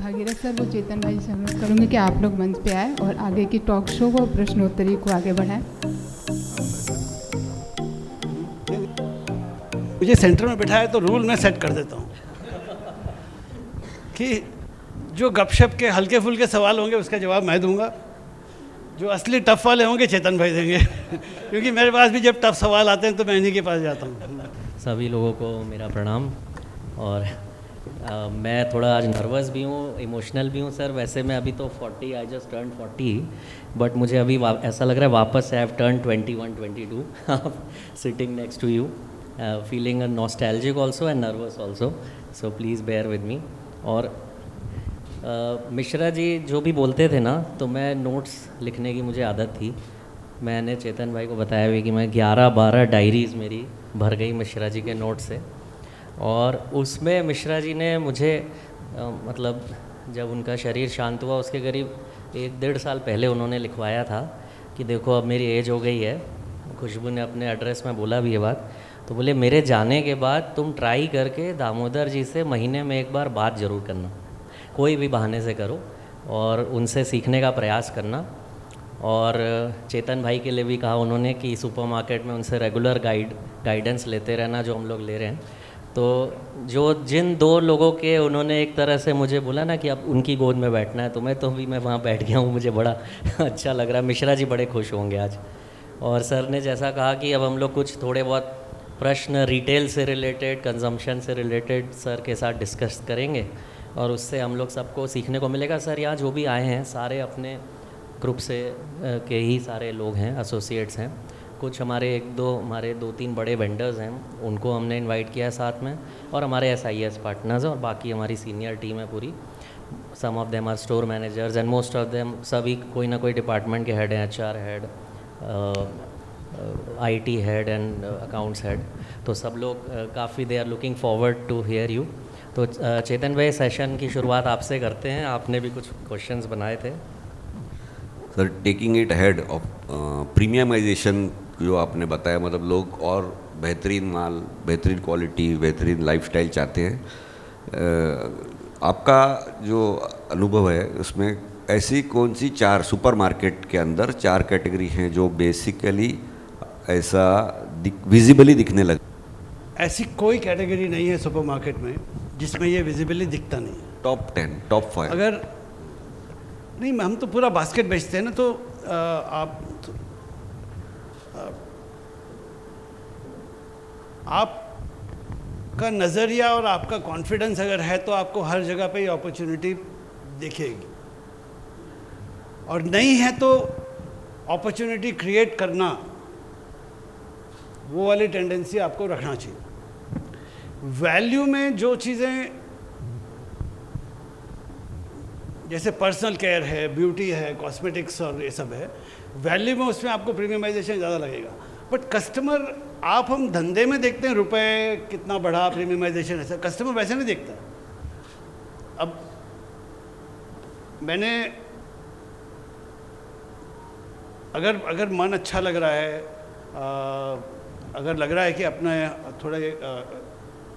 Bhagirath sir, वो चेतन भाई से अनुरोध करूँगी कि आप लोग मंच पे आए और आगे की टॉक शो को, प्रश्नोत्तरी को आगे बढ़ाएं। मुझे सेंटर में बिठाया तो रूल मैं सेट कर देता हूँ कि जो गपशप के हल्के फुल्के सवाल होंगे उसका जवाब मैं दूंगा, जो असली टफ वाले होंगे चेतन भाई देंगे क्योंकि मेरे पास भी जब टफ सवाल आते हैं तो मैं इन्हीं के पास जाता हूँ। सभी लोगों को मेरा प्रणाम। और मैं थोड़ा आज नर्वस भी हूँ, इमोशनल भी हूँ सर। वैसे मैं अभी तो 40, आई जस्ट टर्न 40, बट मुझे अभी ऐसा लग रहा है वापस I have turned 21, 22 sitting next to you, feeling nostalgic also and nervous also, so please bear with me. और मिश्रा जी जो भी बोलते थे ना, तो मैं नोट्स लिखने की मुझे आदत थी। मैंने चेतन भाई को बताया भी कि मैं 11-12 डायरीज़ मेरी भर गई मिश्रा जी के नोट से। और उसमें मिश्रा जी ने मुझे मतलब जब उनका शरीर शांत हुआ उसके करीब 1-1.5 साल पहले उन्होंने लिखवाया था कि देखो अब मेरी एज हो गई है। खुशबू ने अपने एड्रेस में बोला भी ये बात, तो बोले मेरे जाने के बाद तुम ट्राई करके दामोदर जी से महीने में एक बार बात ज़रूर करना, कोई भी बहाने से करो और उनसे सीखने का प्रयास करना। और चेतन भाई के लिए भी कहा उन्होंने कि सुपरमार्केट में उनसे रेगुलर गाइडेंस लेते रहना जो हम लोग ले रहे हैं। तो जिन 2 लोगों के उन्होंने एक तरह से मुझे बोला ना कि अब उनकी गोद में बैठना है, तो मैं वहाँ बैठ गया हूँ। मुझे बड़ा अच्छा लग रहा है। मिश्रा जी बड़े खुश होंगे आज। और सर ने जैसा कहा कि अब हम लोग कुछ थोड़े बहुत प्रश्न रिटेल से रिलेटेड, कंजम्पशन से रिलेटेड सर के साथ डिस्कस करेंगे और उससे हम लोग सबको सीखने को मिलेगा। सर यहाँ जो भी आए हैं सारे अपने ग्रुप से के ही सारे लोग हैं, एसोसिएट्स हैं। कुछ हमारे 2-3 बड़े वेंडर्स हैं, उनको हमने इनवाइट किया है साथ में, और हमारे SIS पार्टनर्स हैं, और बाकी हमारी सीनियर टीम है पूरी। Some of them are store managers and most of them सभी कोई ना कोई डिपार्टमेंट के हेड हैं, HR head, IT head and accounts head. तो सब लोग काफ़ी they are looking forward to hear you. तो चेतन भाई सेशन की शुरुआत आपसे करते हैं। आपने भी कुछ क्वेश्चंस बनाए थे sir. Taking it ahead of premiumization जो आपने बताया, मतलब लोग और बेहतरीन माल, बेहतरीन क्वालिटी, बेहतरीन लाइफस्टाइल चाहते हैं। आपका जो अनुभव है उसमें ऐसी कौन सी 4 सुपरमार्केट के अंदर 4 कैटेगरी हैं जो बेसिकली ऐसा विजिबली दिखने लगे? ऐसी कोई कैटेगरी नहीं है सुपरमार्केट में जिसमें ये विजिबली दिखता नहीं है। टॉप 10, टॉप 5 अगर नहीं, हम तो पूरा बास्केट बेचते हैं ना, तो आपका नज़रिया और आपका कॉन्फिडेंस अगर है तो आपको हर जगह पे ये अपॉर्चुनिटी दिखेगी, और नहीं है तो अपॉर्चुनिटी क्रिएट करना, वो वाली टेंडेंसी आपको रखना चाहिए। वैल्यू में जो चीज़ें जैसे पर्सनल केयर है, ब्यूटी है, कॉस्मेटिक्स और ये सब है, वैल्यू में उसमें आपको प्रीमियमाइजेशन ज़्यादा लगेगा। बट कस्टमर, हम धंधे में देखते हैं रुपए कितना बढ़ा, प्रीमियमाइजेशन ऐसा, कस्टमर वैसे नहीं देखता। अब मैंने अगर मन अच्छा लग रहा है, अगर लग रहा है कि अपना थोड़े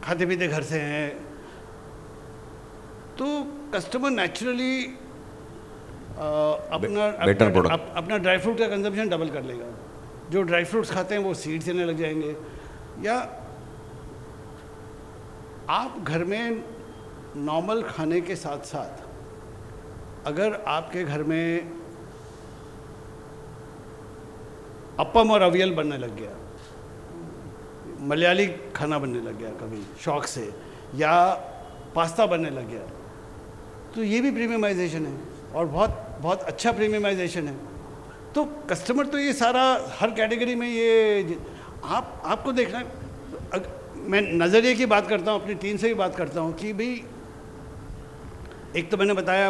खाते पीते घर से हैं, तो कस्टमर नेचुरली अपना ड्राई फ्रूट का कंजम्पशन डबल कर लेगा। जो ड्राई फ्रूट्स खाते हैं वो सीड्स लेने लग जाएंगे। या आप घर में नॉर्मल खाने के साथ साथ अगर आपके घर में अप्पम और अवियल बनने लग गया, मलयाली खाना बनने लग गया कभी शौक से, या पास्ता बनने लग गया, तो ये भी प्रीमियमाइजेशन है, और बहुत बहुत अच्छा प्रीमियमाइजेशन है। तो कस्टमर तो ये सारा हर कैटेगरी में ये आपको देखना है। मैं नज़रिए की बात करता हूँ, अपनी टीम से भी बात करता हूँ कि भाई एक तो मैंने बताया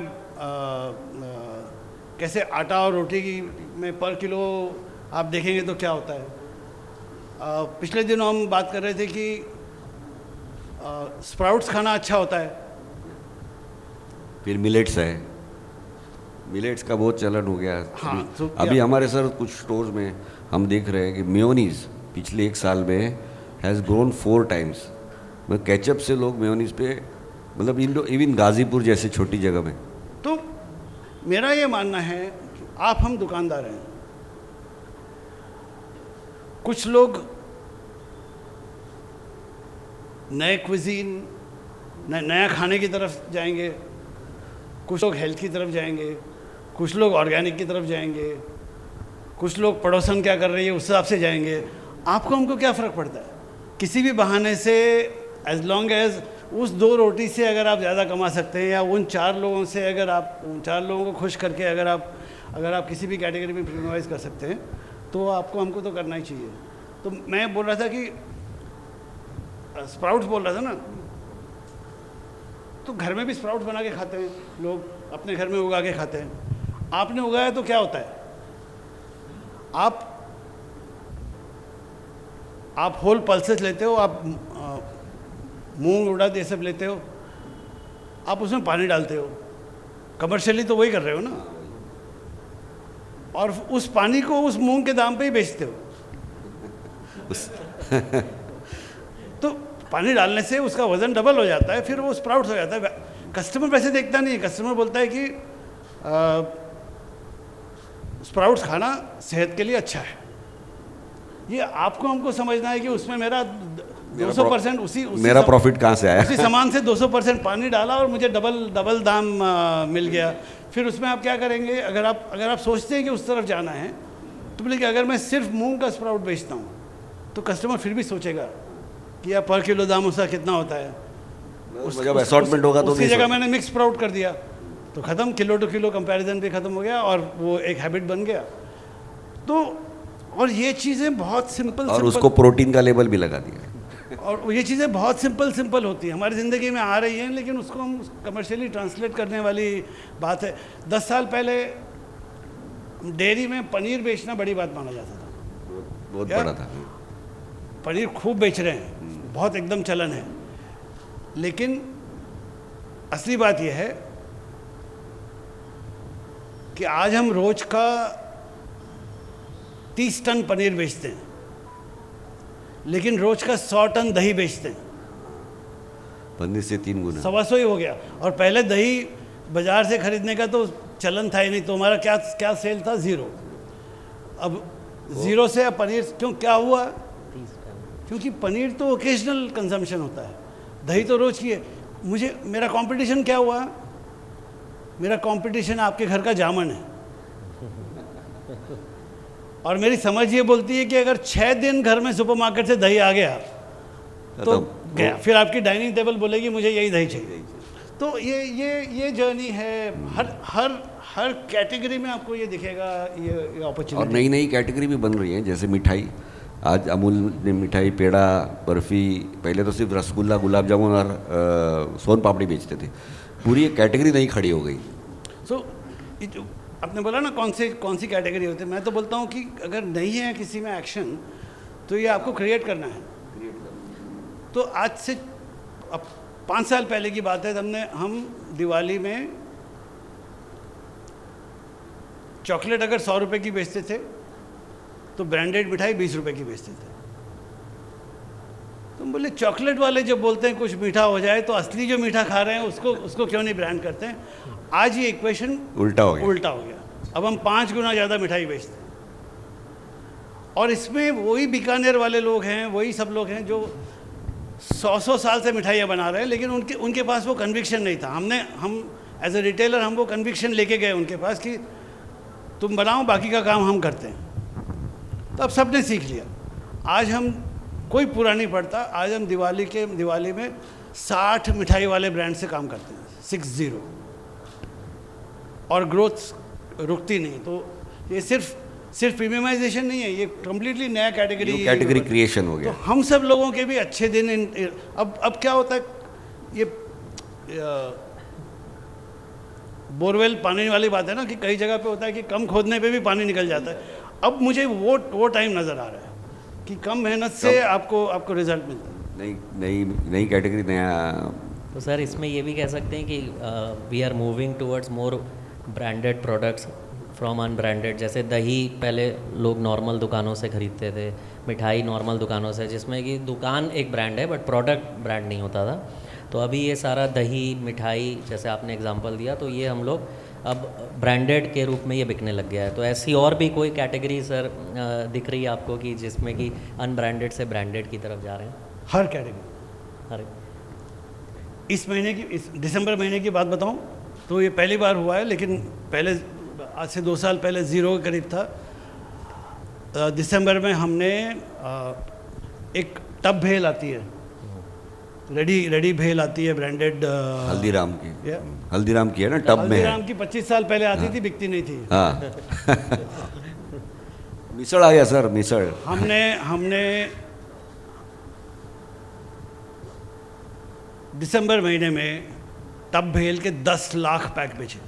कैसे आटा और रोटी की में पर किलो आप देखेंगे तो क्या होता है। पिछले दिनों हम बात कर रहे थे कि स्प्राउट्स खाना अच्छा होता है। फिर मिलेट्स है, मिलेट्स का बहुत चलन हो गया। हाँ, तो अभी हमारे सर कुछ स्टोर्स में हम देख रहे हैं कि मेयोनीज पिछले 1 साल में हैज़ ग्रोन 4 टाइम्स। मैं केचप से लोग मेयोनीज पे मतलब इवन गाजीपुर जैसे छोटी जगह में। तो मेरा ये मानना है कि आप हम दुकानदार हैं, कुछ लोग नए क्विजीन नया खाने की तरफ जाएंगे, कुछ लोग हेल्थ की तरफ जाएंगे, कुछ लोग ऑर्गेनिक की तरफ जाएंगे, कुछ लोग पड़ोसन क्या कर रही है उस हिसाब से जाएंगे। आपको हमको क्या फ़र्क पड़ता है? किसी भी बहाने से एज लॉन्ग एज उस 2 रोटी से अगर आप ज़्यादा कमा सकते हैं, या उन 4 लोगों से अगर आप उन 4 लोगों को खुश करके अगर आप किसी भी कैटेगरी में प्रीमियमाइज़ कर सकते हैं, तो आपको हमको तो करना ही चाहिए। तो मैं बोल रहा था कि स्प्राउट्स बोल रहा था ना, तो घर में भी स्प्राउट्स बना के खाते हैं लोग, अपने घर में उगा के खाते हैं। आपने उगाया तो क्या होता है, आप होल पल्सेस लेते हो, आप मूंग उड़द ये सब लेते हो, आप उसमें पानी डालते हो, कमर्शियली तो वही कर रहे हो ना, और उस पानी को उस मूंग के दाम पे ही बेचते हो। तो पानी डालने से उसका वज़न डबल हो जाता है, फिर वो स्प्राउट्स हो जाता है। कस्टमर वैसे देखता नहीं है, कस्टमर बोलता है कि स्प्राउट्स खाना सेहत के लिए अच्छा है। ये आपको हमको समझना है कि उसमें मेरा 200% उसी मेरा प्रॉफिट कहाँ से आया? उसी सामान से 200% पानी डाला और मुझे डबल दाम मिल गया। फिर उसमें आप क्या करेंगे? अगर आप सोचते हैं कि उस तरफ जाना है, तो बोले कि अगर मैं सिर्फ मूंग का स्प्राउट बेचता हूँ, तो कस्टमर फिर भी सोचेगा कि यार पर किलो दाम उसका कितना होता है। जब असॉर्टमेंट होगा तो उसकी जगह मैंने मिक्स स्प्राउट कर दिया, तो ख़त्म, किलो टू किलो कंपैरिजन भी ख़त्म हो गया और वो एक हैबिट बन गया। तो और ये चीज़ें बहुत सिंपल और उसको प्रोटीन का लेबल भी लगा दिया, और ये चीज़ें बहुत सिंपल होती हैं, हमारी ज़िंदगी में आ रही हैं, लेकिन उसको हम कमर्शियली ट्रांसलेट करने वाली बात है। 10 साल पहले डेयरी में पनीर बेचना बड़ी बात माना जाता था, बहुत बड़ा था। पनीर खूब बेच रहे हैं, बहुत एकदम चलन है। लेकिन असली बात यह है कि आज हम रोज का 30 टन पनीर बेचते हैं, लेकिन रोज का 100 टन दही बेचते हैं। पनीर से 3 गुना, 125 ही हो गया। और पहले दही बाजार से खरीदने का तो चलन था ही नहीं, तो हमारा क्या सेल था? 0। अब 0 से अब पनीर क्या हुआ? क्योंकि पनीर तो ओकेजनल कंजम्पशन होता है, दही तो रोज की है। मेरा कंपटीशन क्या हुआ? मेरा कंपटीशन आपके घर का जामन है। और मेरी समझ ये बोलती है कि अगर 6 दिन घर में सुपरमार्केट से दही आ गया तो गया, फिर आपकी डाइनिंग टेबल बोलेगी मुझे यही दही चाहिए। तो ये जर्नी है, हर कैटेगरी में आपको ये दिखेगा, ये अपॉर्चुनिटी। और नई नई कैटेगरी भी बन रही है, जैसे मिठाई। आज अमूल ने मिठाई, पेड़ा, बर्फ़ी, पहले तो सिर्फ रसगुल्ला, गुलाब जामुन और सोन पापड़ी बेचते थे, पूरी एक कैटेगरी नई खड़ी हो गई। आपने बोला ना कौन सी कैटेगरी होती है, मैं तो बोलता हूँ कि अगर नहीं है किसी में एक्शन, तो ये आपको क्रिएट करना है। तो आज से अब 5 साल पहले की बात है, हम दिवाली में चॉकलेट अगर 100 रुपये की बेचते थे, तो ब्रांडेड मिठाई 20 रुपये की बेचते थे। तुम बोले चॉकलेट वाले जो बोलते हैं कुछ मीठा हो जाए, तो असली जो मीठा खा रहे हैं उसको क्यों नहीं ब्रांड करते हैं? आज ये इक्वेशन उल्टा हो गया। अब हम 5 गुना ज़्यादा मिठाई बेचते हैं, और इसमें वही बीकानेर वाले लोग हैं, वही सब लोग हैं जो 100 साल से मिठाइयाँ बना रहे हैं, लेकिन उनके पास वो कन्विक्शन नहीं था। हम एज ए रिटेलर हम वो कन्विक्शन लेके गए उनके पास कि तुम बनाओ, बाकी का काम हम करते हैं। तो अब सबने सीख लिया। आज हम कोई पूरा नहीं पड़ता, आज हम दिवाली में 60 मिठाई वाले ब्रांड से काम करते हैं, 60, और ग्रोथ रुकती नहीं। तो ये सिर्फ प्रीमियमाइजेशन नहीं है, ये कम्प्लीटली नया कैटेगरी क्रिएशन हो गया। तो हम सब लोगों के भी अच्छे दिन अब क्या होता है, ये बोरवेल पानी वाली बात है ना, कि कई जगह पे होता है कि कम खोदने पे भी पानी निकल जाता है। अब मुझे वो टाइम नज़र आ रहा है कि कम मेहनत से आपको रिजल्ट मिलता है। नई कैटेगरी, नया। तो सर इसमें ये भी कह सकते हैं कि we are moving towards more branded products from unbranded. जैसे दही पहले लोग नॉर्मल दुकानों से ख़रीदते थे, मिठाई नॉर्मल दुकानों से, जिसमें कि दुकान एक ब्रांड है बट प्रोडक्ट ब्रांड नहीं होता था। तो अभी ये सारा दही मिठाई जैसे आपने एग्जांपल दिया, तो ये हम लोग अब ब्रांडेड के रूप में ये बिकने लग गया है। तो ऐसी और भी कोई कैटेगरी सर दिख रही है आपको कि जिसमें कि अनब्रांडेड से ब्रांडेड की तरफ जा रहे हैं? हर कैटेगरी। अरे इस महीने की, इस दिसंबर महीने की बात बताऊं तो ये पहली बार हुआ है, लेकिन पहले आज से 2 साल पहले 0 के करीब था। दिसंबर में हमने एक टब भेल आती है, रेडी भेल आती है ब्रांडेड, हल्दीराम की, या? हल्दीराम की है ना, टब में है। हल्दीराम की 25 साल पहले आती थी, बिकती नहीं थी। हाँ मिसळ आ गया सर, मिसळ। हमने दिसंबर महीने में टब भेल के 10 लाख पैक बेचे।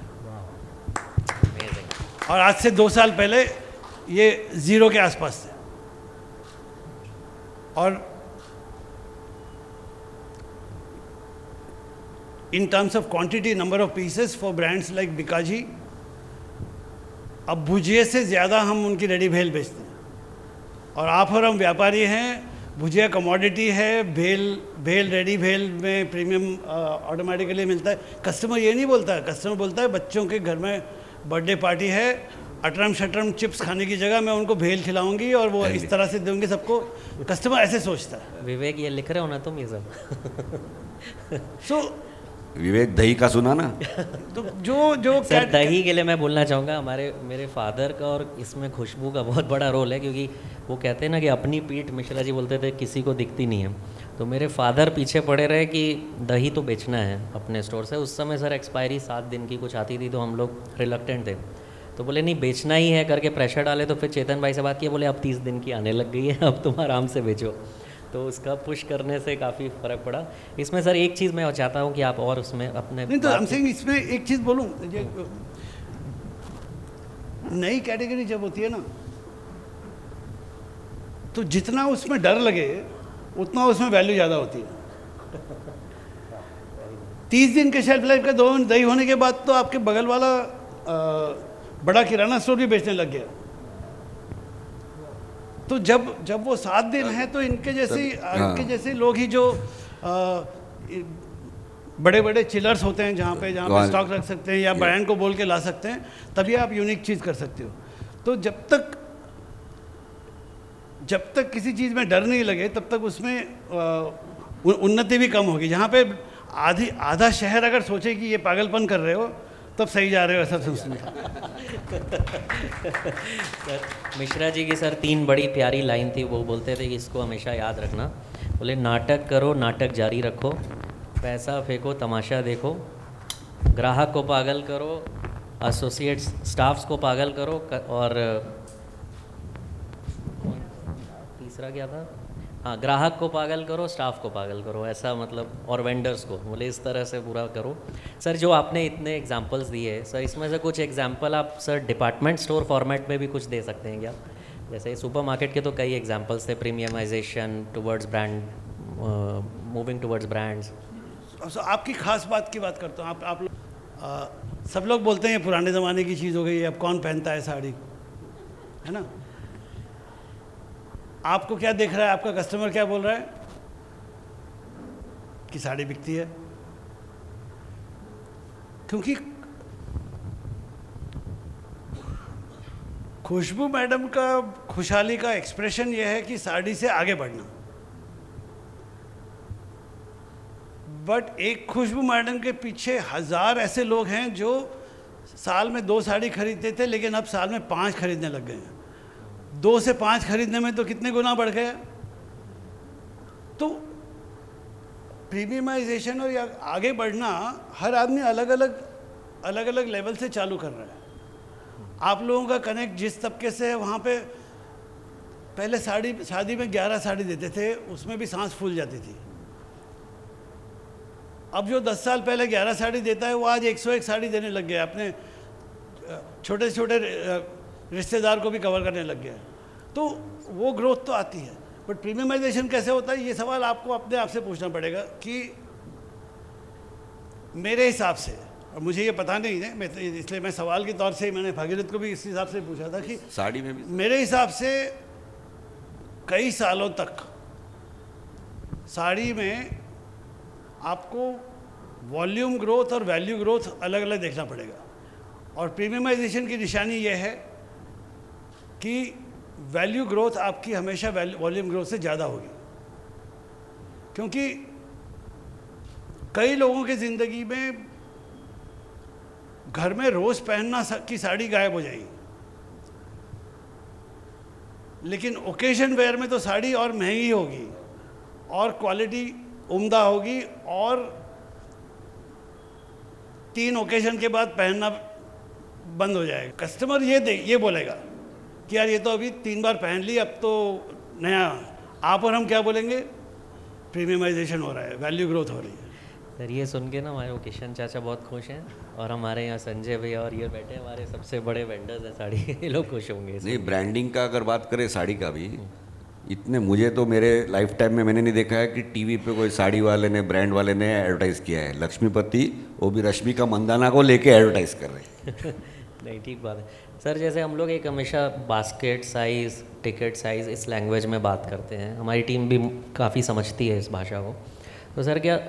और आज से 2 साल पहले ये 0 के आसपास थे। और in terms of quantity, number of pieces for brands like Bikaji, अब भुजिए से ज़्यादा हम उनकी रेडी भेल बेचते हैं। और आप और हम व्यापारी हैं, भुजिया कमोडिटी है, भेल रेडी भेल में प्रीमियम ऑटोमेटिकली मिलता है। कस्टमर ये नहीं बोलता है, कस्टमर बोलता है बच्चों के घर में बर्थडे पार्टी है, अटरम शटरम चिप्स खाने की जगह मैं उनको भेल खिलाऊंगी और वो इस तरह से दूंगी सबको। कस्टमर ऐसे सोचता है। विवेक ये लिख रहे हो ना तुम ये सब? सो विवेक दही का सुना ना? तो जो सर दही के लिए मैं बोलना चाहूँगा, मेरे फादर का और इसमें खुशबू का बहुत बड़ा रोल है, क्योंकि वो कहते हैं ना कि अपनी पीठ, मिश्रा जी बोलते थे, किसी को दिखती नहीं है। तो मेरे फादर पीछे पड़े रहे कि दही तो बेचना है अपने स्टोर से। उस समय सर एक्सपायरी 7 दिन की कुछ आती थी, तो हम लोग रिलक्टेंट थे। तो बोले नहीं बेचना ही है करके प्रेशर डाले। तो फिर चेतन भाई से बात की, बोले अब 30 दिन की आने लग गई है, अब तुम आराम से बेचो। तो उसका पुश करने से काफ़ी फ़र्क पड़ा। इसमें सर एक चीज़ मैं चाहता हूँ कि आप और उसमें अपने नहीं, तो हमसे इसमें एक चीज़ बोलूँ, नई कैटेगरी जब होती है ना, तो जितना उसमें डर लगे उतना उसमें वैल्यू ज़्यादा होती है। 30 दिन के शेल्फ लाइफ का दही होने के बाद तो आपके बगल वाला बड़ा किराना स्टोर भी बेचने लग गया। तो जब वो 7 दिन है, तो इनके जैसे लोग ही जो बड़े बड़े चिलर्स होते हैं जहाँ पे स्टॉक रख सकते हैं या ब्रांड को बोल के ला सकते हैं, तभी आप यूनिक चीज़ कर सकते हो। तो जब तक किसी चीज़ में डर नहीं लगे तब तक उसमें उन्नति भी कम होगी। जहाँ पे आधा शहर अगर सोचे कि ये पागलपन कर रहे हो, तब सही जा रहे हो, ऐसा सोचते सर मिश्रा जी की सर 3 बड़ी प्यारी लाइन थी। वो बोलते थे कि इसको हमेशा याद रखना। बोले नाटक करो, नाटक जारी रखो, पैसा फेंको, तमाशा देखो, ग्राहक को पागल करो, एसोसिएट्स स्टाफ्स को पागल करो, और तीसरा क्या था? हाँ, ग्राहक को पागल करो, स्टाफ को पागल करो, ऐसा मतलब, और वेंडर्स को। बोले इस तरह से पूरा करो। सर जो आपने इतने एग्जांपल्स दिए सर, इसमें से कुछ एग्जांपल आप सर डिपार्टमेंट स्टोर फॉर्मेट में भी कुछ दे सकते हैं क्या? जैसे सुपरमार्केट के तो कई एग्जांपल्स थे, premiumization towards brand, moving towards brands. आपकी खास बात की बात करता हूँ। आप लोग सब लोग बोलते हैं पुराने ज़माने की चीज़ हो गई, अब कौन पहनता है साड़ी, है ना? आपको क्या देख रहा है, आपका कस्टमर क्या बोल रहा है कि साड़ी बिकती है? क्योंकि खुशबू मैडम का खुशहाली का एक्सप्रेशन यह है कि साड़ी से आगे बढ़ना। बट एक खुशबू मैडम के पीछे 1000 ऐसे लोग हैं जो साल में 2 साड़ी खरीदते थे, लेकिन अब साल में 5 खरीदने लग गए हैं। 2 से 5 खरीदने में तो कितने गुना बढ़ गया। तो प्रीमियमाइजेशन और या आगे बढ़ना हर आदमी अलग अलग लेवल से चालू कर रहा है। आप लोगों का कनेक्ट जिस तबके से है, वहाँ पे पहले शादी में 11 साड़ी देते थे, उसमें भी सांस फूल जाती थी। अब जो 10 साल पहले 11 साड़ी देता है, वो आज 101 साड़ी देने लग गया। अपने छोटे छोटे रिश्तेदार को भी कवर करने लग गया। तो वो ग्रोथ तो आती है, बट प्रीमियमाइजेशन कैसे होता है, ये सवाल आपको अपने आप से पूछना पड़ेगा कि मेरे हिसाब से, और मुझे ये पता नहीं है, इसलिए मैं सवाल के तौर से मैंने भागीरथ को भी इस हिसाब से पूछा था कि साड़ी में भी मेरे हिसाब से कई सालों तक साड़ी में आपको वॉल्यूम ग्रोथ और वैल्यू ग्रोथ अलग अलग देखना पड़ेगा। और प्रीमियमाइजेशन की निशानी यह है कि वैल्यू ग्रोथ आपकी हमेशा वॉल्यूम ग्रोथ से ज़्यादा होगी, क्योंकि कई लोगों की ज़िंदगी में घर में रोज़ पहनना की साड़ी गायब हो जाएगी, लेकिन ओकेजन वेयर में तो साड़ी और महंगी होगी और क्वालिटी उम्दा होगी और 3 ओकेजन के बाद पहनना बंद हो जाएगा। कस्टमर ये बोलेगा कि यार ये तो अभी 3 बार पहन ली, अब तो नया। आप और हम क्या बोलेंगे? प्रीमियमाइजेशन हो रहा है, वैल्यू ग्रोथ हो रही है। सर ये सुन के ना हमारे वो किशन चाचा बहुत खुश हैं, और हमारे यहाँ संजय भैया और ये बैठे हमारे सबसे बड़े वेंडर्स हैं साड़ी के, ये लोग खुश होंगे। नहीं, ब्रांडिंग का अगर बात करें साड़ी का भी, इतने मुझे तो मेरे लाइफ टाइम में मैंने नहीं देखा है कि टीवी पे कोई साड़ी वाले ने, ब्रांड वाले ने एडवर्टाइज़ किया है। लक्ष्मीपति वो भी रश्मिका मंदाना को लेके एडवर्टाइज़ कर रहे हैं। नहीं, ठीक बात है सर। जैसे हम लोग एक हमेशा बास्केट साइज़, टिकट साइज़ इस लैंग्वेज में बात करते हैं, हमारी टीम भी काफ़ी समझती है इस भाषा को। तो सर क्या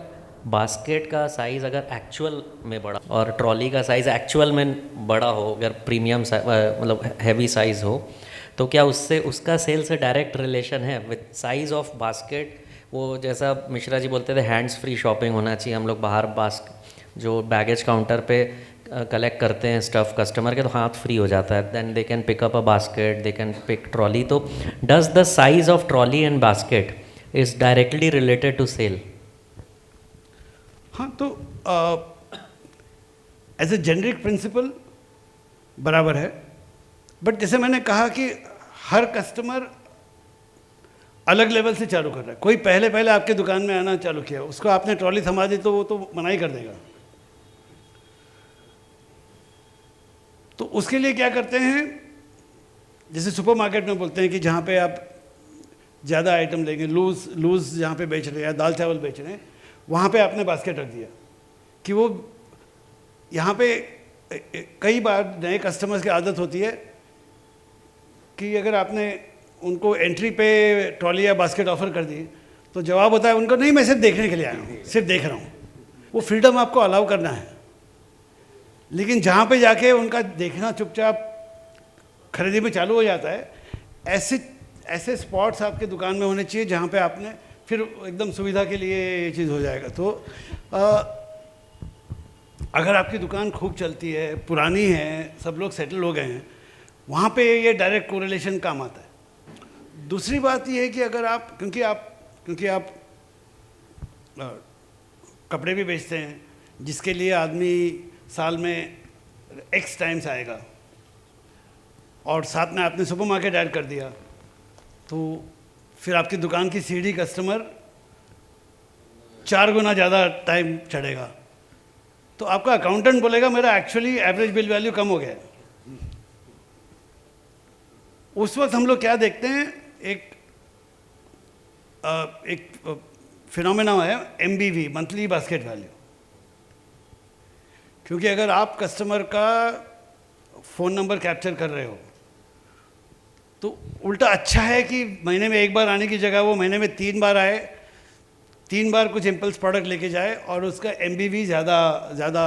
बास्केट का साइज़ अगर एक्चुअल में बड़ा और ट्रॉली का साइज़ एक्चुअल में बड़ा हो, अगर प्रीमियम मतलब हैवी साइज़ हो, तो क्या उससे उसका सेल से डायरेक्ट रिलेशन है विद साइज़ ऑफ बास्केट? वो जैसा मिश्रा जी बोलते थे हैंड्स फ्री शॉपिंग होना चाहिए, हम लोग बाहर जो बैगेज काउंटर पे कलेक्ट करते हैं स्टफ़ कस्टमर के, तो हाथ फ्री हो जाता है, then they can pick up a basket, they can pick trolley. तो does the size of trolley and basket is directly related to sale? हाँ, तो एज ए जेनरिक प्रिंसिपल बराबर है, बट जैसे मैंने कहा कि हर कस्टमर अलग लेवल से चालू कर रहा है। कोई पहले आपके दुकान में आना चालू किया, उसको आपने ट्रॉली थमा दी तो वो तो मना ही कर देगा। तो उसके लिए क्या करते हैं, जैसे सुपरमार्केट में बोलते हैं कि जहाँ पे आप ज़्यादा आइटम लेंगे, लूज़ जहाँ पे बेच रहे हैं या दाल चावल बेच रहे हैं, वहाँ पे आपने बास्केट रख दिया कि वो यहाँ पे कई बार नए कस्टमर्स की आदत होती है कि अगर आपने उनको एंट्री पे ट्रॉली या बास्केट ऑफर कर दी तो जवाब होता है उनको, नहीं मैं सिर्फ देखने के लिए आया हूँ, सिर्फ देख रहा हूँ। वो फ्रीडम आपको अलाउ करना है, लेकिन जहाँ पे जाके उनका देखना चुपचाप खरीदी में चालू हो जाता है, ऐसे स्पॉट्स आपके दुकान में होने चाहिए जहाँ पे आपने फिर एकदम सुविधा के लिए ये चीज़ हो जाएगा। तो अगर आपकी दुकान खूब चलती है, पुरानी है, सब लोग सेटल हो गए हैं, वहाँ पे ये डायरेक्ट कोरिलेशन काम आता है। दूसरी बात ये है कि अगर आप क्योंकि आप कपड़े भी बेचते हैं, जिसके लिए आदमी साल में एक्स टाइम्स आएगा, और साथ में आपने सुपरमार्केट ऐड कर दिया, तो फिर आपकी दुकान की सीढ़ी कस्टमर 4 गुना ज़्यादा टाइम चढ़ेगा। तो आपका अकाउंटेंट बोलेगा मेरा एक्चुअली एवरेज बिल वैल्यू कम हो गया है। उस वक्त हम लोग क्या देखते हैं, एक फिनोमेना है MBV, मंथली बास्केट वैल्यू। क्योंकि अगर आप कस्टमर का फ़ोन नंबर कैप्चर कर रहे हो तो उल्टा अच्छा है कि महीने में 1 बार आने की जगह वो महीने में 3 बार आए, 3 बार कुछ इम्पल्स प्रोडक्ट लेके जाए और उसका MBV ज़्यादा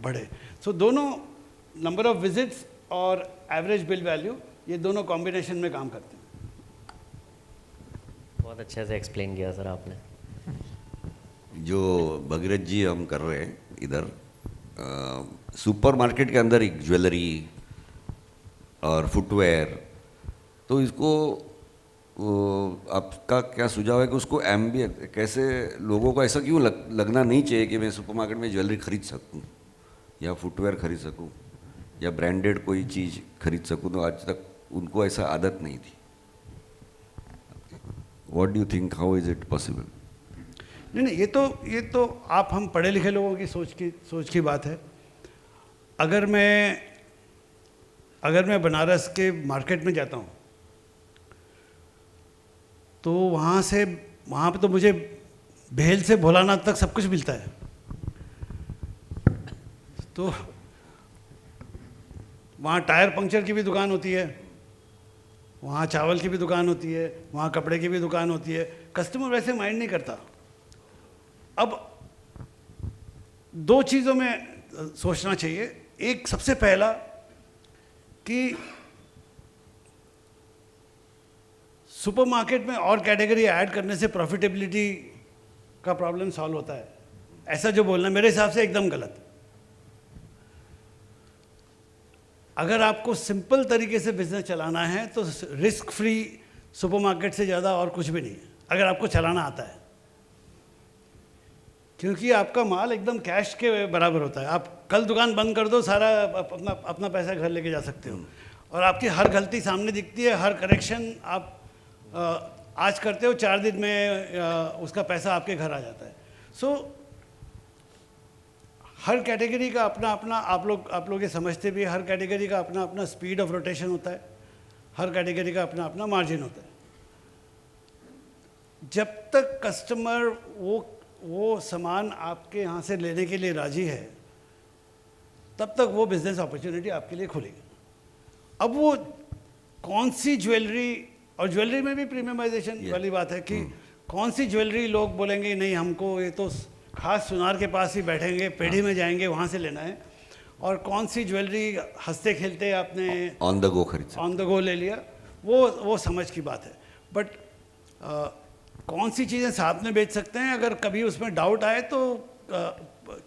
बढ़े। सो दोनों नंबर ऑफ विजिट्स और एवरेज बिल वैल्यू, ये दोनों कॉम्बिनेशन में काम करते हैं। बहुत अच्छे से एक्सप्लेन किया सर आपने। जो भगीरथ जी हम कर रहे हैं इधर, सुपरमार्केट के अंदर एक ज्वेलरी और फुटवेयर, तो इसको आपका क्या सुझाव है कि उसको कैसे लोगों को ऐसा क्यों लगना नहीं चाहिए कि मैं सुपरमार्केट में ज्वेलरी खरीद सकूं या फुटवेयर खरीद सकूं या ब्रांडेड कोई चीज़ खरीद सकूं? तो आज तक उनको ऐसा आदत नहीं थी। What do you think, how is it possible? नहीं, ये तो आप हम पढ़े लिखे लोगों की सोच की बात है। अगर मैं बनारस के मार्केट में जाता हूँ तो वहाँ पे तो मुझे भेल से भोलानाथ तक सब कुछ मिलता है। तो वहाँ टायर पंक्चर की भी दुकान होती है, वहाँ चावल की भी दुकान होती है, वहाँ कपड़े की भी दुकान होती है। कस्टमर वैसे माइंड नहीं करता। अब दो चीज़ों में सोचना चाहिए। एक सबसे पहला कि सुपरमार्केट में और कैटेगरी ऐड करने से प्रॉफिटेबिलिटी का प्रॉब्लम सॉल्व होता है, ऐसा जो बोलना मेरे हिसाब से एकदम गलत। अगर आपको सिंपल तरीके से बिजनेस चलाना है तो रिस्क फ्री सुपरमार्केट से ज़्यादा और कुछ भी नहीं है, अगर आपको चलाना आता है, क्योंकि आपका माल एकदम कैश के बराबर होता है। आप कल दुकान बंद कर दो, सारा अपना पैसा घर लेके जा सकते हो, और आपकी हर गलती सामने दिखती है, हर करेक्शन आप आज करते हो, 4 दिन में उसका पैसा आपके घर आ जाता है। सो हर कैटेगरी का अपना अपना, आप लोग ये समझते भी, हर कैटेगरी का अपना अपना स्पीड ऑफ रोटेशन होता है, हर कैटेगरी का अपना अपना मार्जिन होता है। जब तक कस्टमर वो सामान आपके यहाँ से लेने के लिए राजी है, तब तक वो बिजनेस अपॉर्चुनिटी आपके लिए खुलेगी। अब वो कौन सी ज्वेलरी, और ज्वेलरी में भी प्रीमियमाइजेशन वाली बात है कि कौन सी ज्वेलरी लोग बोलेंगे नहीं हमको ये तो खास सुनार के पास ही बैठेंगे, पेढ़ी में जाएंगे, वहाँ से लेना है, और कौन सी ज्वेलरी हंसते खेलते आपने ऑन द गो ले लिया, वो समझ की बात है। बट कौन सी चीज़ें साथ में बेच सकते हैं, अगर कभी उसमें डाउट आए तो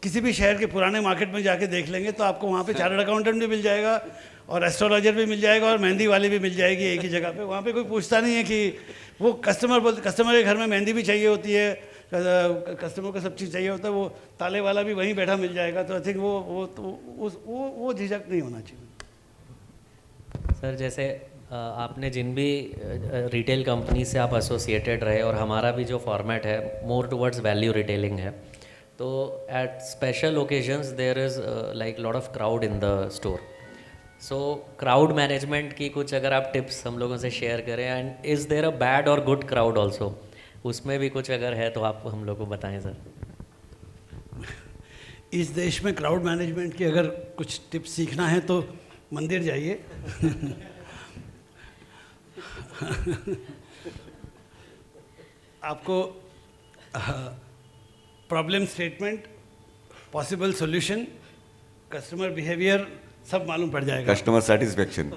किसी भी शहर के पुराने मार्केट में जाके देख लेंगे, तो आपको वहाँ पे चार्टर्ड अकाउंटेंट भी मिल जाएगा और एस्ट्रोलॉजर भी मिल जाएगा और मेहंदी वाली भी मिल जाएगी एक ही जगह पे। वहाँ पे कोई पूछता नहीं है कि वो कस्टमर के घर में मेहंदी भी चाहिए होती है, कस्टमर को सब चीज़ चाहिए होता है, वो ताले वाला भी वहीं बैठा मिल जाएगा। तो आई थिंक वो झिझक नहीं होना चाहिए। सर जैसे आपने जिन भी रिटेल कंपनी से आप एसोसिएटेड रहे, और हमारा भी जो फॉर्मेट है मोर टुवर्ड्स वैल्यू रिटेलिंग है, तो at special occasions there is like lot of crowd in the store. So crowd management की कुछ अगर आप टिप्स हम लोगों से शेयर करें, and is there a bad और गुड क्राउड ऑल्सो, उसमें भी कुछ अगर है तो आप हम लोग को बताएं सर। इस देश में क्राउड मैनेजमेंट की अगर कुछ टिप्स सीखना है तो मंदिर जाइए। आपको problem statement, possible solution, customer behaviour सब मालूम पड़ जाएगा, कस्टमर सेटिस्फेक्शन।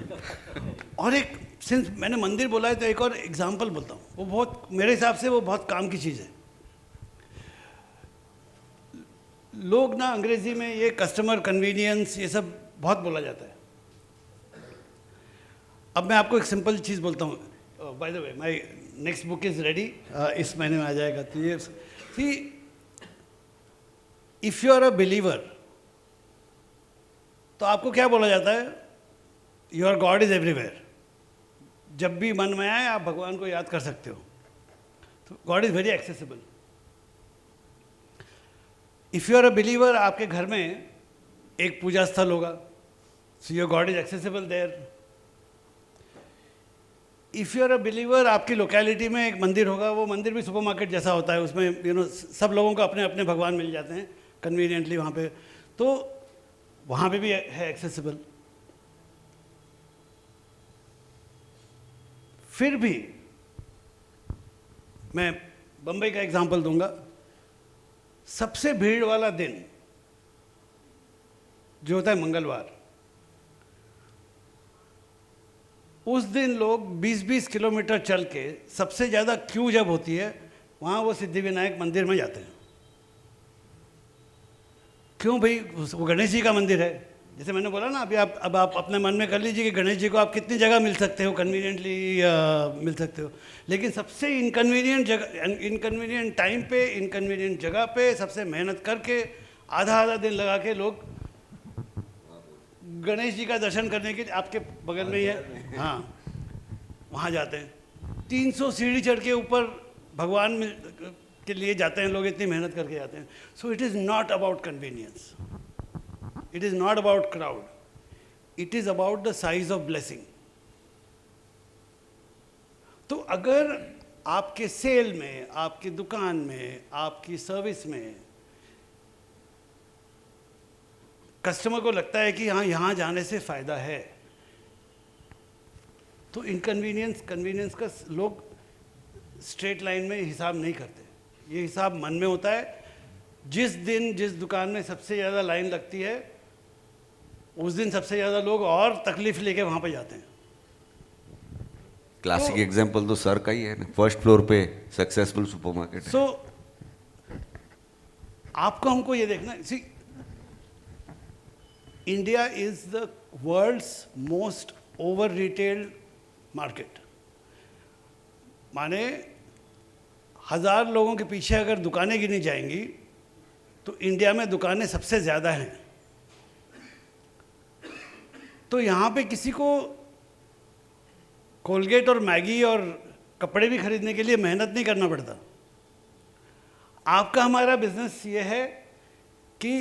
और एक सिंस मैंने मंदिर बोला है तो एक और एग्जांपल बोलता हूँ, वो बहुत मेरे हिसाब से वो बहुत काम की चीज़ है। लोग ना अंग्रेजी में ये कस्टमर कन्वीनियंस ये सब बहुत बोला जाता है। अब मैं आपको एक सिंपल चीज़ बोलता हूँ, by the way my next book is ready, इस महीने में आ जाएगा। तो ये see, if you are a believer, तो आपको क्या बोला जाता है, योर गॉड इज़ एवरीवेयर। जब भी मन में आए आप भगवान को याद कर सकते हो, तो God is very accessible. If you are a believer, आपके घर में एक पूजा स्थल होगा, so your God is accessible there. If you are a believer, आपकी लोकेलिटी में एक मंदिर होगा, वो मंदिर भी सुपरमार्केट जैसा होता है, उसमें सब लोगों को अपने अपने भगवान मिल जाते हैं कन्वीनियंटली वहाँ पे, तो वहाँ पे भी है एक्सेसिबल। फिर भी मैं बम्बई का एग्जांपल दूंगा। सबसे भीड़ वाला दिन जो होता है मंगलवार, उस दिन लोग 20-20 किलोमीटर चल के, सबसे ज़्यादा क्यू जब होती है वहाँ वो सिद्धिविनायक मंदिर में जाते हैं। क्यों भाई, वो गणेश जी का मंदिर है। जैसे मैंने बोला ना अभी, अब आप अपने मन में कर लीजिए कि गणेश जी को आप कितनी जगह मिल सकते हो, कन्वीनियंटली मिल सकते हो, लेकिन सबसे इनकन्वीनियंट जगह, इनकन्वीनियंट टाइम पे, इनकन्वीनियंट जगह पे, सबसे मेहनत करके आधा दिन लगा के लोग गणेश जी का दर्शन करने के लिए, आपके बगल में ही है, हाँ, वहाँ जाते हैं। 300 सीढ़ी चढ़ के ऊपर भगवान के लिए जाते हैं लोग, इतनी मेहनत करके जाते हैं। So it is not about convenience, it is not about crowd, it is about the size of blessing. तो अगर आपके सेल में, आपकी दुकान में, आपकी सर्विस में कस्टमर को लगता है कि हाँ यहाँ जाने से फ़ायदा है, तो कन्वीनियंस का लोग स्ट्रेट लाइन में हिसाब नहीं करते। ये हिसाब मन में होता है, जिस दिन जिस दुकान में सबसे ज़्यादा लाइन लगती है उस दिन सबसे ज़्यादा लोग और तकलीफ लेके वहाँ पे जाते हैं। क्लासिक एग्जांपल तो सर का ही है ना, फर्स्ट फ्लोर पे सक्सेसफुल सुपरमार्केट है। सो आपको हमको ये देखना, see India is the world's most over retailed market. माने 1000 लोगों के पीछे अगर दुकानें गिनी जाएंगी तो इंडिया में दुकानें सबसे ज़्यादा हैं। तो यहाँ पे किसी को कोलगेट और मैगी और कपड़े भी खरीदने के लिए मेहनत नहीं करना पड़ता। आपका हमारा बिजनेस ये है कि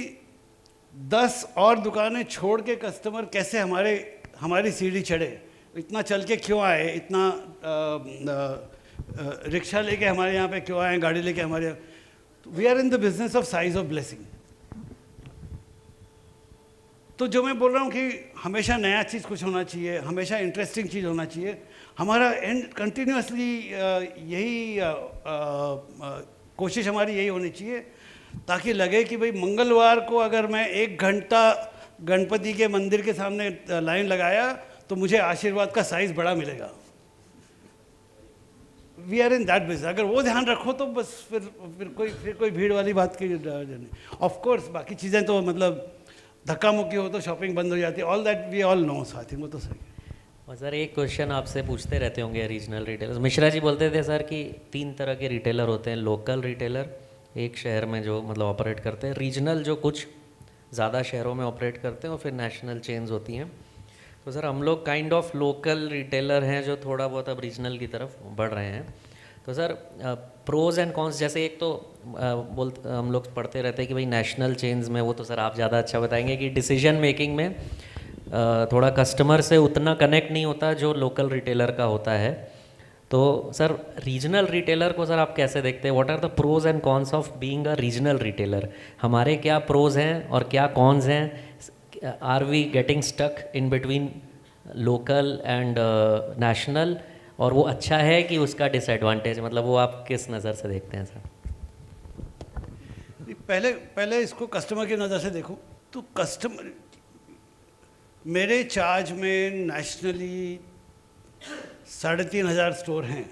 10 और दुकानें छोड़ के कस्टमर कैसे हमारी सीढ़ी चढ़े, इतना चल के क्यों आए, इतना रिक्शा लेके हमारे यहाँ पे क्यों आए, गाड़ी लेके हमारे यहाँ। We are in the business of size of blessing. तो जो मैं बोल रहा हूँ कि हमेशा नया चीज़ कुछ होना चाहिए, हमेशा इंटरेस्टिंग चीज़ होना चाहिए, हमारा एंड कंटिन्यूसली यही कोशिश हमारी यही होनी चाहिए, ताकि लगे कि भाई मंगलवार को अगर मैं 1 घंटा गणपति के मंदिर के सामने लाइन लगाया तो मुझे आशीर्वाद का साइज़ बड़ा मिलेगा। We are in that business. अगर वो ध्यान रखो तो बस फिर कोई भीड़ वाली बात की नहीं। ऑफ कोर्स बाकी चीज़ें तो मतलब धक्का मुक्की हो तो शॉपिंग बंद हो जाती है, all that we all know. साथ ही वो तो सही है। और सर एक क्वेश्चन आपसे पूछते रहते होंगे रीजनल रिटेलर्स। मिश्रा जी बोलते थे सर कि 3 तरह के रिटेलर होते हैं, लोकल रिटेलर एक शहर में जो मतलब ऑपरेट करते हैं, रीजनल जो कुछ ज़्यादा शहरों में ऑपरेट करते हैं, और फिर नेशनल चेन्स होती हैं। तो सर हम लोग काइंड ऑफ लोकल रिटेलर हैं जो थोड़ा बहुत अब रीजनल की तरफ बढ़ रहे हैं। तो सर प्रोज एंड कॉन्स, जैसे एक तो हम लोग पढ़ते रहते हैं कि भाई नेशनल चेन्स में, वो तो सर आप ज़्यादा अच्छा बताएंगे कि डिसीजन मेकिंग में थोड़ा कस्टमर से उतना कनेक्ट नहीं होता जो लोकल रिटेलर का होता है। तो सर रीजनल रिटेलर को सर आप कैसे देखते हैं? What are the pros and cons of being a regional retailer? हमारे क्या प्रोज हैं और क्या कॉन्स हैं? Are we getting stuck in between local and national, और वो अच्छा है कि उसका डिसएडवांटेज, मतलब वो आप किस नज़र से देखते हैं सर? पहले इसको कस्टमर की नज़र से देखो तो कस्टमर, मेरे चार्ज में नेशनली 3500 स्टोर हैं।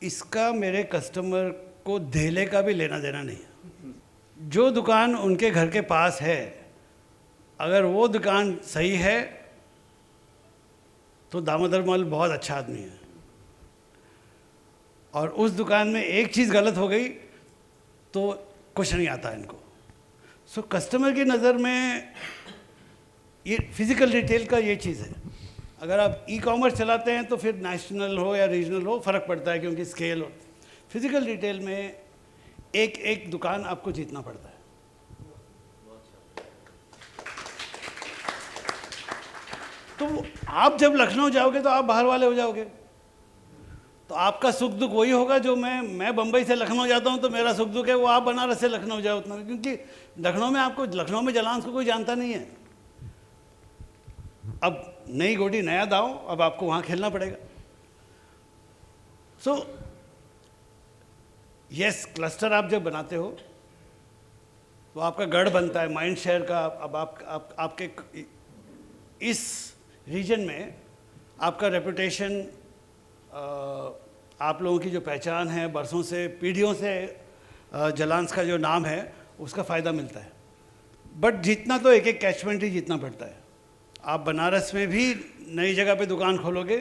इसका मेरे कस्टमर को धेले का भी लेना देना नहीं है। जो दुकान उनके घर के पास है, अगर वो दुकान सही है तो दामोदर मल बहुत अच्छा आदमी है, और उस दुकान में एक चीज़ गलत हो गई तो कुछ नहीं आता इनको। सो कस्टमर की नज़र में ये फिज़िकल रिटेल का ये चीज़ है। अगर आप ई-कॉमर्स चलाते हैं तो फिर नेशनल हो या रीजनल हो फ़र्क पड़ता है, क्योंकि स्केल हो। फिज़िकल रिटेल में एक दुकान आपको जीतना पड़ता है। तो आप जब लखनऊ जाओगे तो आप बाहर वाले हो जाओगे, तो आपका सुख दुख वही होगा जो मैं बम्बई से लखनऊ जाता हूँ तो मेरा सुख दुख है वो आप बनारस से लखनऊ जाओ उतना, क्योंकि लखनऊ में जलांश को कोई जानता नहीं है। अब नई गोटी नया दांव, अब आपको वहाँ खेलना पड़ेगा। सो यस, क्लस्टर आप जब बनाते हो तो आपका गढ़ बनता है माइंड शेयर का। अब आपके इस रीजन में आपका रेपुटेशन, आप लोगों की जो पहचान है, बरसों से पीढ़ियों से जलांस का जो नाम है, उसका फ़ायदा मिलता है। बट जीतना तो एक कैचमेंट ही जीतना पड़ता है। आप बनारस में भी नई जगह पे दुकान खोलोगे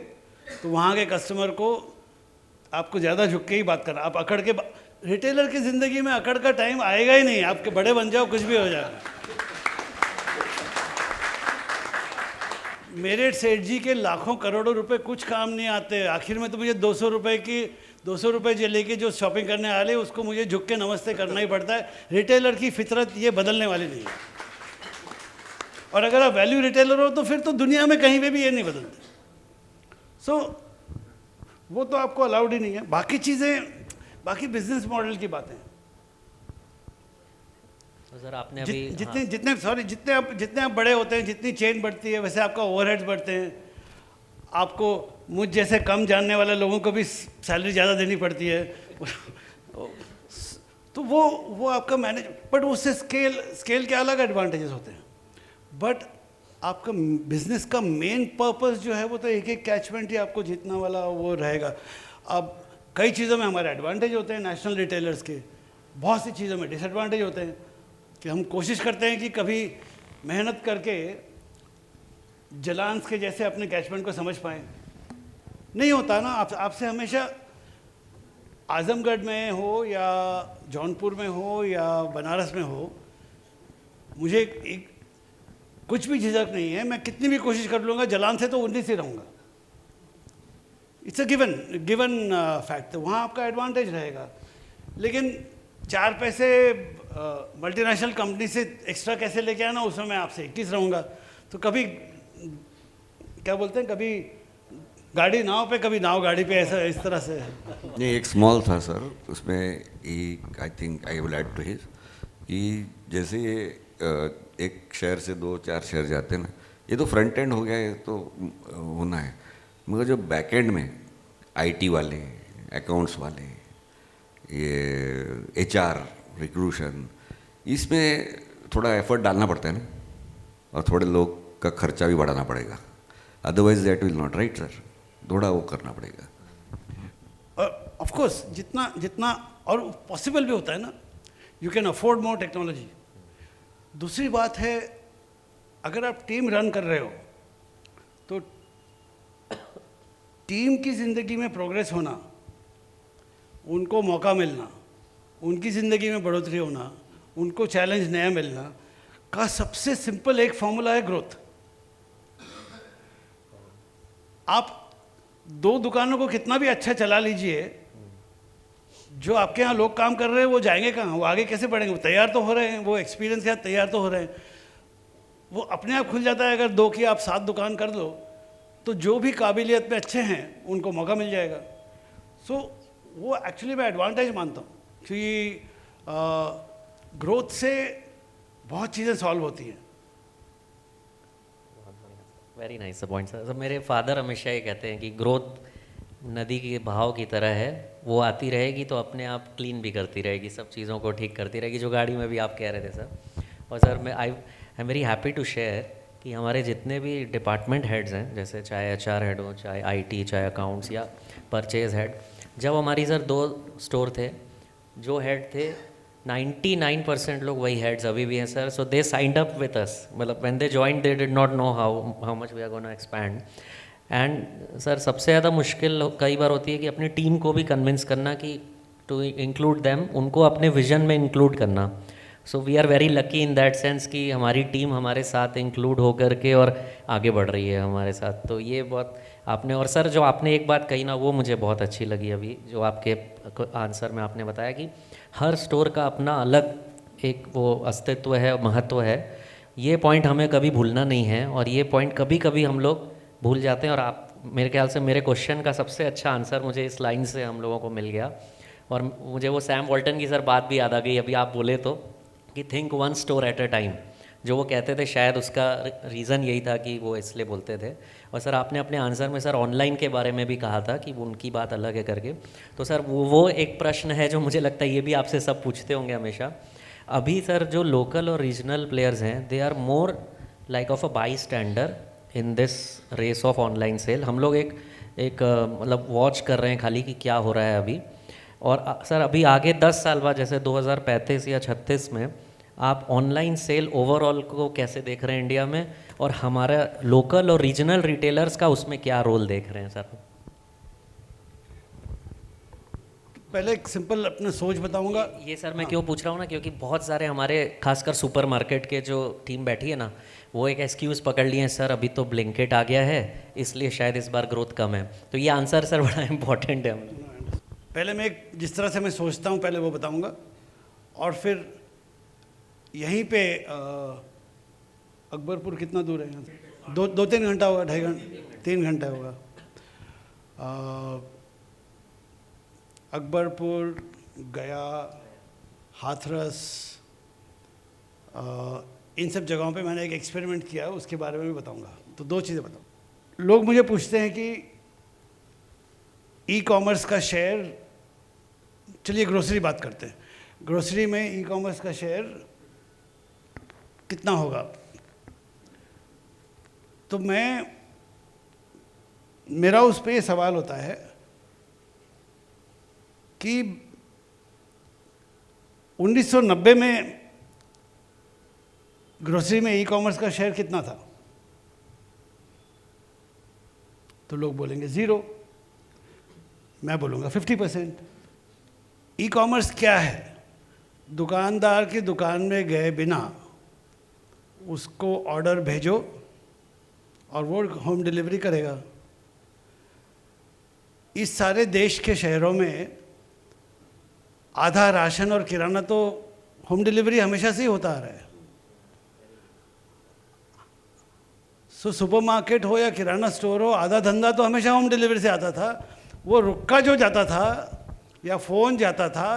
तो वहाँ के कस्टमर को आपको ज़्यादा झुक के ही बात करना। आप अकड़ के, रिटेलर की ज़िंदगी में अकड़ का टाइम आएगा ही नहीं। आपके बड़े बन जाओ, कुछ भी हो जाएगा। मेरे सेठ जी के लाखों करोड़ों रुपए कुछ काम नहीं आते। आखिर में तो मुझे 200 रुपए जो लेके जो शॉपिंग करने आ रहे उसको मुझे झुक के नमस्ते करना ही पड़ता है। रिटेलर की फितरत ये बदलने वाली नहीं है। और अगर आप वैल्यू रिटेलर हो तो फिर तो दुनिया में कहीं पे भी ये नहीं बदलते। सो वो तो आपको अलाउड ही नहीं है। बाकी चीज़ें, बाकी बिजनेस मॉडल की बातें। तो सर आपने अभी जितने आप बड़े होते हैं, जितनी चेन बढ़ती है, वैसे आपका ओवरहेड्स बढ़ते हैं। आपको मुझ जैसे कम जानने वाले लोगों को भी सैलरी ज़्यादा देनी पड़ती है। तो वो आपका मैनेज, बट उससे स्केल के अलग एडवांटेजेस होते हैं, बट आपका बिजनेस का मेन पर्पस जो है वो तो एक एक कैचमेंट ही आपको जीतना वाला वो रहेगा। अब कई चीज़ों में हमारे एडवांटेज होते हैं नेशनल रिटेलर्स के, बहुत सी चीज़ों में डिसएडवांटेज होते हैं कि हम कोशिश करते हैं कि कभी मेहनत करके जलांस के जैसे अपने कैचमेंट को समझ पाएँ, नहीं होता ना। आपसे हमेशा आजमगढ़ में हो या जौनपुर में हो या बनारस में हो, मुझे एक कुछ भी झिझक नहीं है, मैं कितनी भी कोशिश कर लूँगा जलान से तो 19 ही रहूँगा। It's a given fact. तो वहाँ आपका एडवांटेज रहेगा, लेकिन 4 पैसे मल्टीनेशनल कंपनी से एक्स्ट्रा कैसे लेके आना, उसमें मैं आपसे 21 रहूँगा। तो कभी क्या बोलते हैं, कभी गाड़ी नाव पे कभी नाव गाड़ी पे, ऐसा इस तरह से। नहीं, एक स्मॉल था सर उसमें, एक I think I will add to his कि जैसे ये एक शहर से 2-4 शहर जाते हैं ना, ये तो फ्रंट एंड हो गया, ये तो होना है, मगर जो बैक एंड में आईटी वाले, अकाउंट्स वाले, ये एचआर, रिक्रूशन, इसमें थोड़ा एफर्ट डालना पड़ता है ना, और थोड़े लोग का खर्चा भी बढ़ाना पड़ेगा, otherwise that will not, right sir? थोड़ा वो करना पड़ेगा। ऑफ कोर्स जितना और पॉसिबल भी होता है ना, you can afford more technology. दूसरी बात है, अगर आप टीम रन कर रहे हो तो टीम की ज़िंदगी में प्रोग्रेस होना, उनको मौका मिलना, उनकी ज़िंदगी में बढ़ोतरी होना, उनको चैलेंज नया मिलना का सबसे सिंपल एक फॉर्मूला है ग्रोथ। आप 2 दुकानों को कितना भी अच्छा चला लीजिए, जो आपके यहाँ लोग काम कर रहे हैं वो जाएंगे कहाँ, वो आगे कैसे बढ़ेंगे? वो तैयार तो हो रहे हैं, वो एक्सपीरियंस के साथ तैयार तो हो रहे हैं, वो अपने आप खुल जाता है। अगर 2 की आप 7 दुकान कर दो तो जो भी काबिलियत में अच्छे हैं उनको मौका मिल जाएगा। सो वो एक्चुअली मैं एडवांटेज मानता हूँ कि ग्रोथ से बहुत चीज़ें सॉल्व होती हैं। Very nice point sir. मेरे फादर हमेशा ये कहते हैं कि ग्रोथ नदी के बहाव की तरह है, वो आती रहेगी तो अपने आप क्लीन भी करती रहेगी, सब चीज़ों को ठीक करती रहेगी, जो गाड़ी में भी आप कह रहे थे सर। और सर मैं I am very happy to share कि हमारे जितने भी डिपार्टमेंट हेड्स हैं, जैसे चाहे एचआर हेड हो, चाहे आईटी, चाहे अकाउंट्स या परचेज हेड, जब हमारी सर 2 स्टोर थे, जो हेड थे 99% लोग वही हेड्स अभी भी हैं sir. So they signed up with us, मतलब when they joined they did not know how much we are gonna expand. And sir सबसे ज़्यादा मुश्किल कई बार होती है कि अपनी टीम को भी कन्विंस करना कि टू इंक्लूड देम, उनको अपने विजन में इंक्लूड करना। So we are very lucky in that sense कि हमारी टीम हमारे साथ इंक्लूड होकर के और आगे बढ़ रही है हमारे साथ। तो ये बहुत आपने, और सर जो आपने एक बात कही ना, वो मुझे बहुत अच्छी लगी अभी, जो आपके आंसर में आपने बताया कि हर स्टोर का अपना अलग एक वो अस्तित्व है, महत्व है। ये पॉइंट हमें कभी भूलना नहीं है, और ये पॉइंट कभी कभी हम लोग भूल जाते हैं। और आप, मेरे ख्याल से मेरे क्वेश्चन का सबसे अच्छा आंसर मुझे इस लाइन से हम लोगों को मिल गया। और मुझे वो सैम वॉल्टन की सर बात भी याद आ गई अभी आप बोले तो, कि think 1 store at a time, जो वो कहते थे, शायद उसका रीज़न यही था कि वो इसलिए बोलते थे। और सर आपने अपने आंसर में सर ऑनलाइन के बारे में भी कहा था कि उनकी बात अलग है करके। तो सर वो एक प्रश्न है जो मुझे लगता है ये भी आपसे सब पूछते होंगे हमेशा। अभी सर जो लोकल और रीजनल प्लेयर्स हैं, they are more like of a bystander in this race of online sale. हम लोग एक मतलब वॉच कर रहे हैं खाली कि क्या हो रहा है अभी। और सर अभी आगे 10 साल बाद, जैसे 2035 या 36 में, आप ऑनलाइन सेल ओवरऑल को कैसे देख रहे हैं इंडिया में, और हमारा लोकल और रीजनल रिटेलर्स का उसमें क्या रोल देख रहे हैं सर? पहले एक सिंपल अपना सोच बताऊंगा। ये सर मैं क्यों पूछ रहा हूँ ना, क्योंकि बहुत सारे हमारे खासकर सुपरमार्केट के जो टीम बैठी है ना, वो एक एक्सक्यूज़ पकड़ लिए हैं, सर अभी तो ब्लिंकिट आ गया है इसलिए शायद इस बार ग्रोथ कम है। तो ये आंसर सर बड़ा इम्पोर्टेंट है। पहले मैं जिस तरह से मैं सोचता हूँ पहले वो बताऊंगा, और फिर यहीं पे अकबरपुर कितना दूर है यहाँ से? 2-3 घंटा होगा, 2.5 घंटा, 3 घंटा होगा। अकबरपुर, गया, हाथरस, इन सब जगहों पे मैंने एक एक्सपेरिमेंट किया है, उसके बारे में भी बताऊंगा। तो 2 चीज़ें बताऊँ। लोग मुझे पूछते हैं कि ई कॉमर्स का शेयर, चलिए ग्रोसरी बात करते हैं, ग्रोसरी में ई कॉमर्स का शेयर कितना होगा। तो मेरा उस पर ये सवाल होता है कि 1990 में ग्रोसरी में ई कॉमर्स का शेयर कितना था, तो लोग बोलेंगे 0, मैं बोलूँगा 50%। ई कॉमर्स क्या है? दुकानदार की दुकान में गए बिना उसको ऑर्डर भेजो और वो होम डिलीवरी करेगा। इस सारे देश के शहरों में आधा राशन और किराना तो होम डिलीवरी हमेशा से ही होता आ रहा है। सुपरमार्केट हो या किराना स्टोर हो, आधा धंधा तो हमेशा होम डिलीवरी से आता था। वो रुक्का जो जाता था या फ़ोन जाता था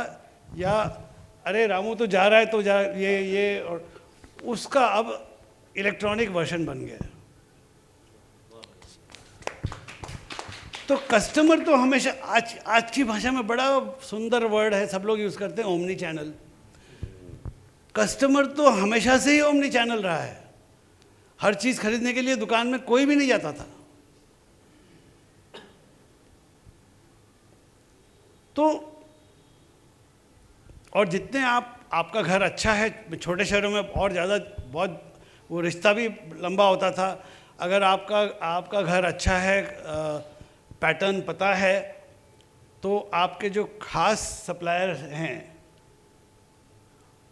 या अरे रामू तो जा रहा है तो जा, ये और उसका अब इलेक्ट्रॉनिक वर्जन बन गया। तो कस्टमर तो हमेशा आज की भाषा में बड़ा सुंदर वर्ड है, सब लोग यूज़ करते हैं, ओमनी चैनल। कस्टमर तो हमेशा से ही ओमनी चैनल रहा है। हर चीज़ खरीदने के लिए दुकान में कोई भी नहीं जाता था। तो और जितने आपका घर अच्छा है, छोटे शहरों में और ज़्यादा बहुत वो रिश्ता भी लंबा होता था। अगर आपका घर अच्छा है, पैटर्न पता है, तो आपके जो खास सप्लायर हैं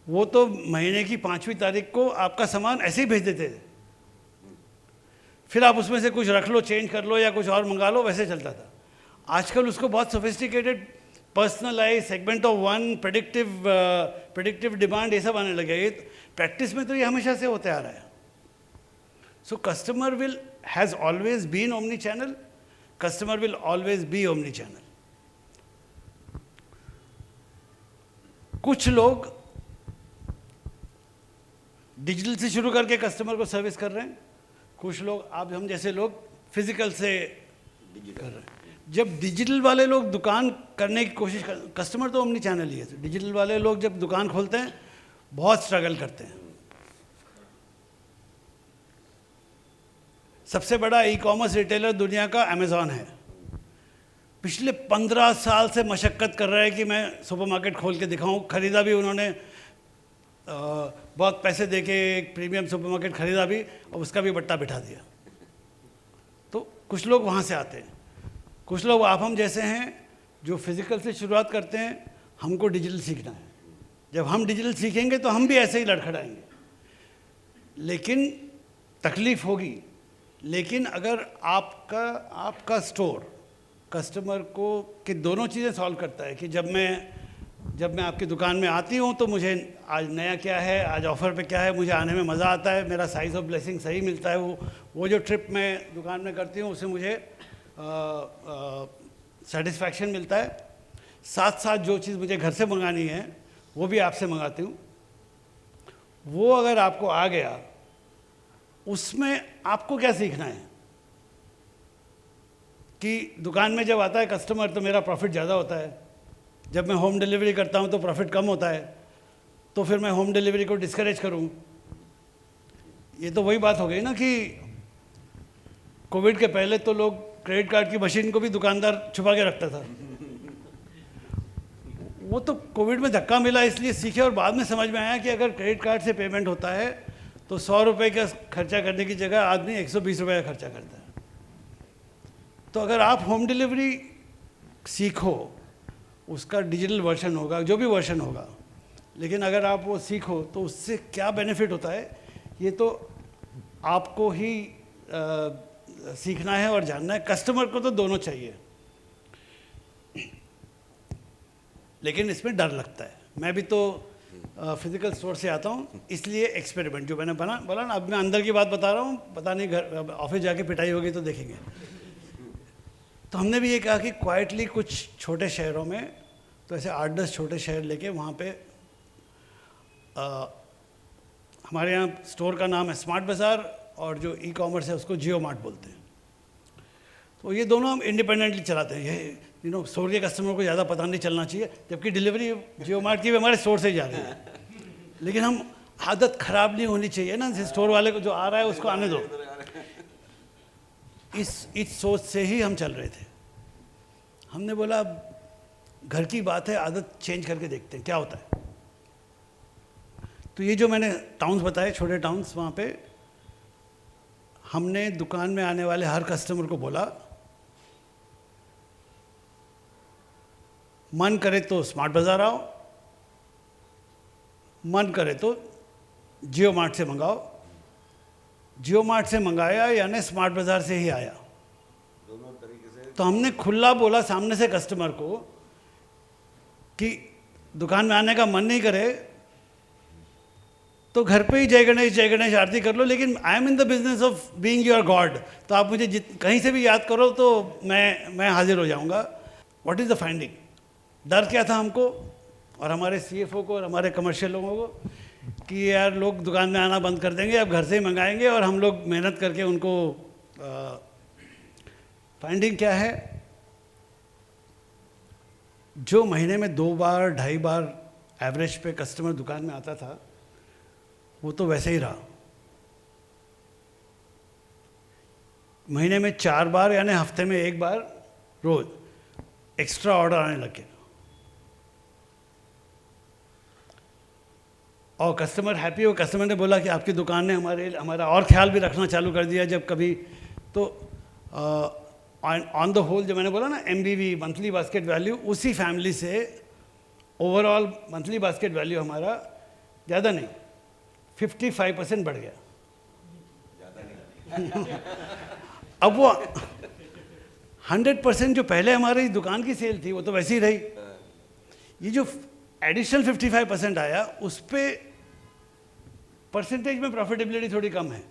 वो तो महीने की 5वीं तारीख को आपका सामान ऐसे ही भेज देते थे। फिर आप उसमें से कुछ रख लो, चेंज कर लो या कुछ और मंगा लो, वैसे चलता था। आजकल उसको बहुत sophisticated, personalize, segment of one, predictive demand, ये सब आने लगे। ये प्रैक्टिस में तो ये हमेशा से होते आ रहा है। So customer has always been omni channel, customer will always be omni channel. कुछ लोग डिजिटल से शुरू करके कस्टमर को सर्विस कर रहे हैं, कुछ लोग आप हम जैसे लोग फिजिकल से कर रहे हैं। जब डिजिटल वाले लोग दुकान करने की कोशिश कर, कस्टमर तो ओमनी चैनल ही है, डिजिटल वाले लोग जब दुकान खोलते हैं बहुत स्ट्रगल करते हैं। सबसे बड़ा ई कॉमर्स रिटेलर दुनिया का अमेज़ॉन है। पिछले 15 साल से मशक्क़त कर रहा है कि मैं सुपरमार्केट खोल के दिखाऊं। खरीदा भी उन्होंने, बहुत पैसे देके एक प्रीमियम सुपरमार्केट खरीदा भी और उसका भी बट्टा बिठा दिया। तो कुछ लोग वहाँ से आते हैं, कुछ लोग आप हम जैसे हैं जो फिज़िकल से शुरुआत करते हैं। हमको डिजिटल सीखना है। जब हम डिजिटल सीखेंगे तो हम भी ऐसे ही लड़खड़ाएंगे, लेकिन तकलीफ़ होगी। लेकिन अगर आपका स्टोर कस्टमर को कि दोनों चीज़ें सॉल्व करता है कि जब मैं आपकी दुकान में आती हूँ तो मुझे आज नया क्या है, आज ऑफ़र पे क्या है, मुझे आने में मज़ा आता है, मेरा साइज़ ऑफ ब्लेसिंग सही मिलता है, वो जो ट्रिप मैं दुकान में करती हूँ उससे मुझे सेटिस्फैक्शन मिलता है। साथ साथ जो चीज़ मुझे घर से मंगानी है वो भी आपसे मंगाती हूँ। वो अगर आपको आ गया, उसमें आपको क्या सीखना है कि दुकान में जब आता है कस्टमर तो मेरा प्रॉफिट ज़्यादा होता है, जब मैं होम डिलीवरी करता हूँ तो प्रॉफिट कम होता है, तो फिर मैं होम डिलीवरी को डिस्करेज करूँ। ये तो वही बात हो गई ना कि कोविड के पहले तो लोग क्रेडिट कार्ड की मशीन को भी दुकानदार छुपा के रखता था। वो तो कोविड में धक्का मिला इसलिए सीखे और बाद में समझ में आया कि अगर क्रेडिट कार्ड से पेमेंट होता है तो 100 रुपये का खर्चा करने की जगह आदमी 120 रुपये का खर्चा करता है। तो अगर आप होम डिलीवरी सीखो, उसका डिजिटल वर्जन होगा, जो भी वर्जन होगा, लेकिन अगर आप वो सीखो तो उससे क्या बेनिफिट होता है ये तो आपको ही सीखना है और जानना है। कस्टमर को तो दोनों चाहिए, लेकिन इसमें डर लगता है। मैं भी तो फिज़िकल स्टोर से आता हूँ, इसलिए एक्सपेरिमेंट जो मैंने बोला ना, अब मैं अंदर की बात बता रहा हूँ, पता नहीं घर ऑफिस जाके पिटाई होगी तो देखेंगे। तो हमने भी ये कहा कि क्वाइटली कुछ छोटे शहरों में, तो ऐसे 8-10 छोटे शहर लेके वहाँ पे हमारे यहाँ स्टोर का नाम है स्मार्ट बाज़ार और जो ई कॉमर्स है उसको जियो मार्ट बोलते हैं। तो ये दोनों हम इंडिपेंडेंटली चलाते हैं। ये स्टोर के कस्टमर को ज़्यादा पता नहीं चलना चाहिए, जबकि डिलीवरी जियो मार्ट की भी हमारे स्टोर से ही जा रही है। लेकिन हम आदत खराब नहीं होनी चाहिए ना, स्टोर वाले को जो आ रहा है उसको आने दो, इस सोच से ही हम चल रहे थे। हमने बोला घर की बात है, आदत चेंज करके देखते हैं क्या होता है। तो ये जो मैंने टाउन्स बताए, छोटे टाउन्स, वहाँ पे हमने दुकान में आने वाले हर कस्टमर को बोला मन करे तो स्मार्ट बाज़ार आओ, मन करे तो जियो मार्ट से मंगाओ। जियो मार्ट से मंगाया यानी स्मार्ट बाज़ार से ही आया, दोनों तरीके से। तो हमने खुला बोला सामने से कस्टमर को कि दुकान में आने का मन नहीं करे तो घर पे ही जय गणेश आरती कर लो, लेकिन I am in the business of being your God, तो आप मुझे कहीं से भी याद करो तो मैं हाजिर हो जाऊंगा। What is the finding? डर क्या था हमको और हमारे CFO को और हमारे कमर्शियल लोगों को कि यार लोग दुकान में आना बंद कर देंगे, अब घर से ही मंगाएंगे और हम लोग मेहनत करके उनको। फाइंडिंग क्या है? जो महीने में 2 बार 2.5 बार एवरेज पे कस्टमर दुकान में आता था, वो तो वैसे ही रहा। महीने में 4 बार यानी हफ्ते में 1 बार रोज एक्स्ट्रा ऑर्डर आने लगे और कस्टमर हैप्पी हो। कस्टमर ने बोला कि आपकी दुकान ने हमारा और ख्याल भी रखना चालू कर दिया जब कभी। तो ऑन द होल जो मैंने बोला ना MBV, मंथली बास्केट वैल्यू, उसी फैमिली से ओवरऑल मंथली बास्केट वैल्यू हमारा ज़्यादा नहीं 55% बढ़ गया। अब वो 100% जो पहले हमारी दुकान की सेल थी वो तो वैसी ही रही। ये जो एडिशनल 55% आया उस पे परसेंटेज में प्रॉफिटेबिलिटी थोड़ी कम है,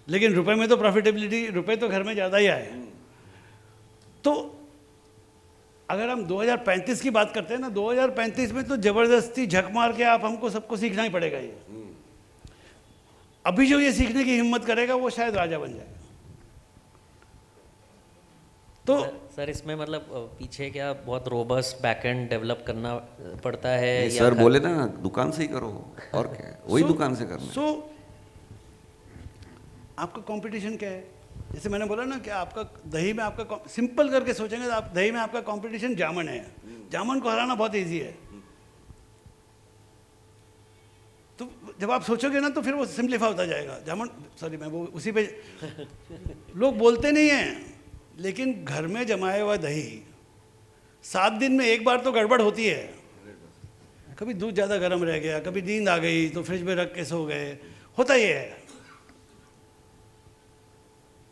लेकिन रुपए में तो प्रॉफिटेबिलिटी, रुपए तो घर में ज़्यादा ही आए। तो अगर हम 2035 की बात करते हैं ना, 2035 में तो ज़बरदस्ती झक मार के आप हमको सबको सीखना ही पड़ेगा। ये अभी जो ये सीखने की हिम्मत करेगा वो शायद राजा बन जाएगा। तो सर इसमें मतलब पीछे क्या बहुत रोबस्ट बैकएंड डेवलप करना पड़ता है या सर बोले ना दुकान से ही करो, और क्या वही दुकान से करना। आपका कंपटीशन क्या है? जैसे मैंने बोला ना कि आपका दही में आपका सिंपल करके सोचेंगे तो आप दही में आपका कंपटीशन जामुन है। जामुन को हराना बहुत इजी है। तो जब आप सोचोगे ना तो फिर वो सिंप्लीफाई होता जाएगा। जामुन, सॉरी मैं वो उसी पे लोग बोलते नहीं हैं, लेकिन घर में जमाया हुआ दही 7 दिन में 1 बार तो गड़बड़ होती है। कभी दूध ज़्यादा गर्म रह गया, कभी नींद आ गई तो फ्रिज में रख के सो गए, होता ही है।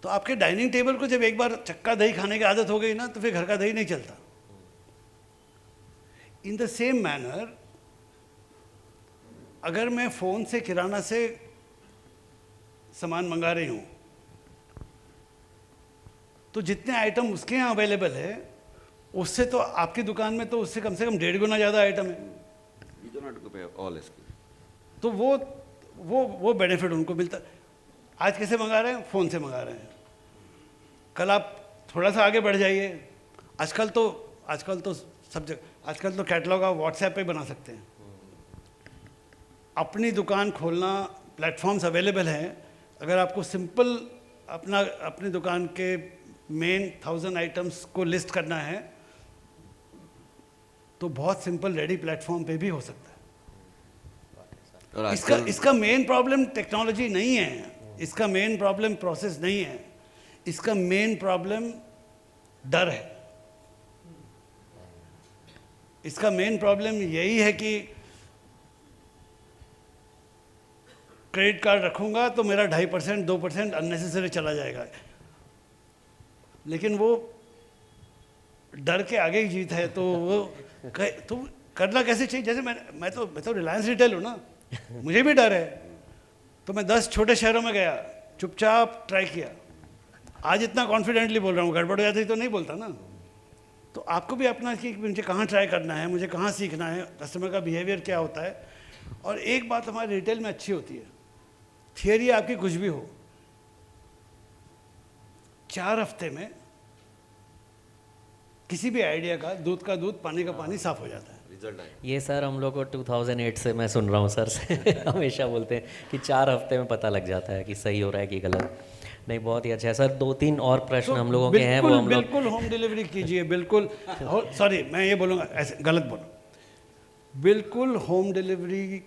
तो आपके डाइनिंग टेबल को जब 1 बार चक्का दही खाने की आदत हो गई ना तो फिर घर का दही नहीं चलता। इन द सेम मैनर अगर मैं फ़ोन से किराना से सामान मंगा रही हूँ तो जितने आइटम उसके यहाँ अवेलेबल है उससे तो आपकी दुकान में तो उससे कम से कम 1.5 गुना ज़्यादा आइटम है। तो वो बेनिफिट उनको मिलता। आज कैसे मंगा रहे हैं? फ़ोन से मंगा रहे हैं। कल आप थोड़ा सा आगे बढ़ जाइए, आजकल तो सब जगह, आजकल तो कैटलॉग आप व्हाट्सएप पे बना सकते हैं। अपनी दुकान खोलना, प्लेटफॉर्म्स अवेलेबल हैं। अगर आपको सिंपल अपनी दुकान के मेन 1000 आइटम्स को लिस्ट करना है तो बहुत सिंपल रेडी प्लेटफॉर्म पे भी हो सकता है। इसका मेन प्रॉब्लम टेक्नोलॉजी नहीं है, इसका मेन प्रॉब्लम प्रोसेस नहीं है, इसका मेन प्रॉब्लम डर है। इसका मेन प्रॉब्लम यही है कि क्रेडिट कार्ड रखूंगा तो मेरा 2.5% 2% अननेसेसरी चला जाएगा। लेकिन वो डर के आगे ही जीत है। तो वो तो करना कैसे चाहिए? जैसे मैं तो रिलायंस रिटेल हूँ ना, मुझे भी डर है। तो मैं 10 छोटे शहरों में गया, चुपचाप ट्राई किया। आज इतना कॉन्फिडेंटली बोल रहा हूँ, गड़बड़ हो जाती तो नहीं बोलता ना। तो आपको भी अपना कि मुझे कहाँ ट्राई करना है, मुझे कहाँ सीखना है, कस्टमर का बिहेवियर क्या होता है। और एक बात हमारे रिटेल में अच्छी होती है, थियरी आपकी कुछ भी हो, 4 हफ्ते में किसी भी आइडिया का दूध पानी का पानी साफ हो जाता है। रिजल्ट आए। ये सर हम लोग को 2008 से मैं सुन रहा हूँ सर से हमेशा बोलते हैं कि 4 हफ्ते में पता लग जाता है कि सही हो रहा है कि गलत। नहीं, बहुत ही अच्छा है सर। 2-3 और प्रश्न हम लोगों के हैं, वो हम लोग बिल्कुल होम डिलीवरी कीजिए, बिल्कुल। सॉरी, मैं ये बोलूँगा, ऐसे गलत बोलूँ, बिल्कुल होम डिलीवरी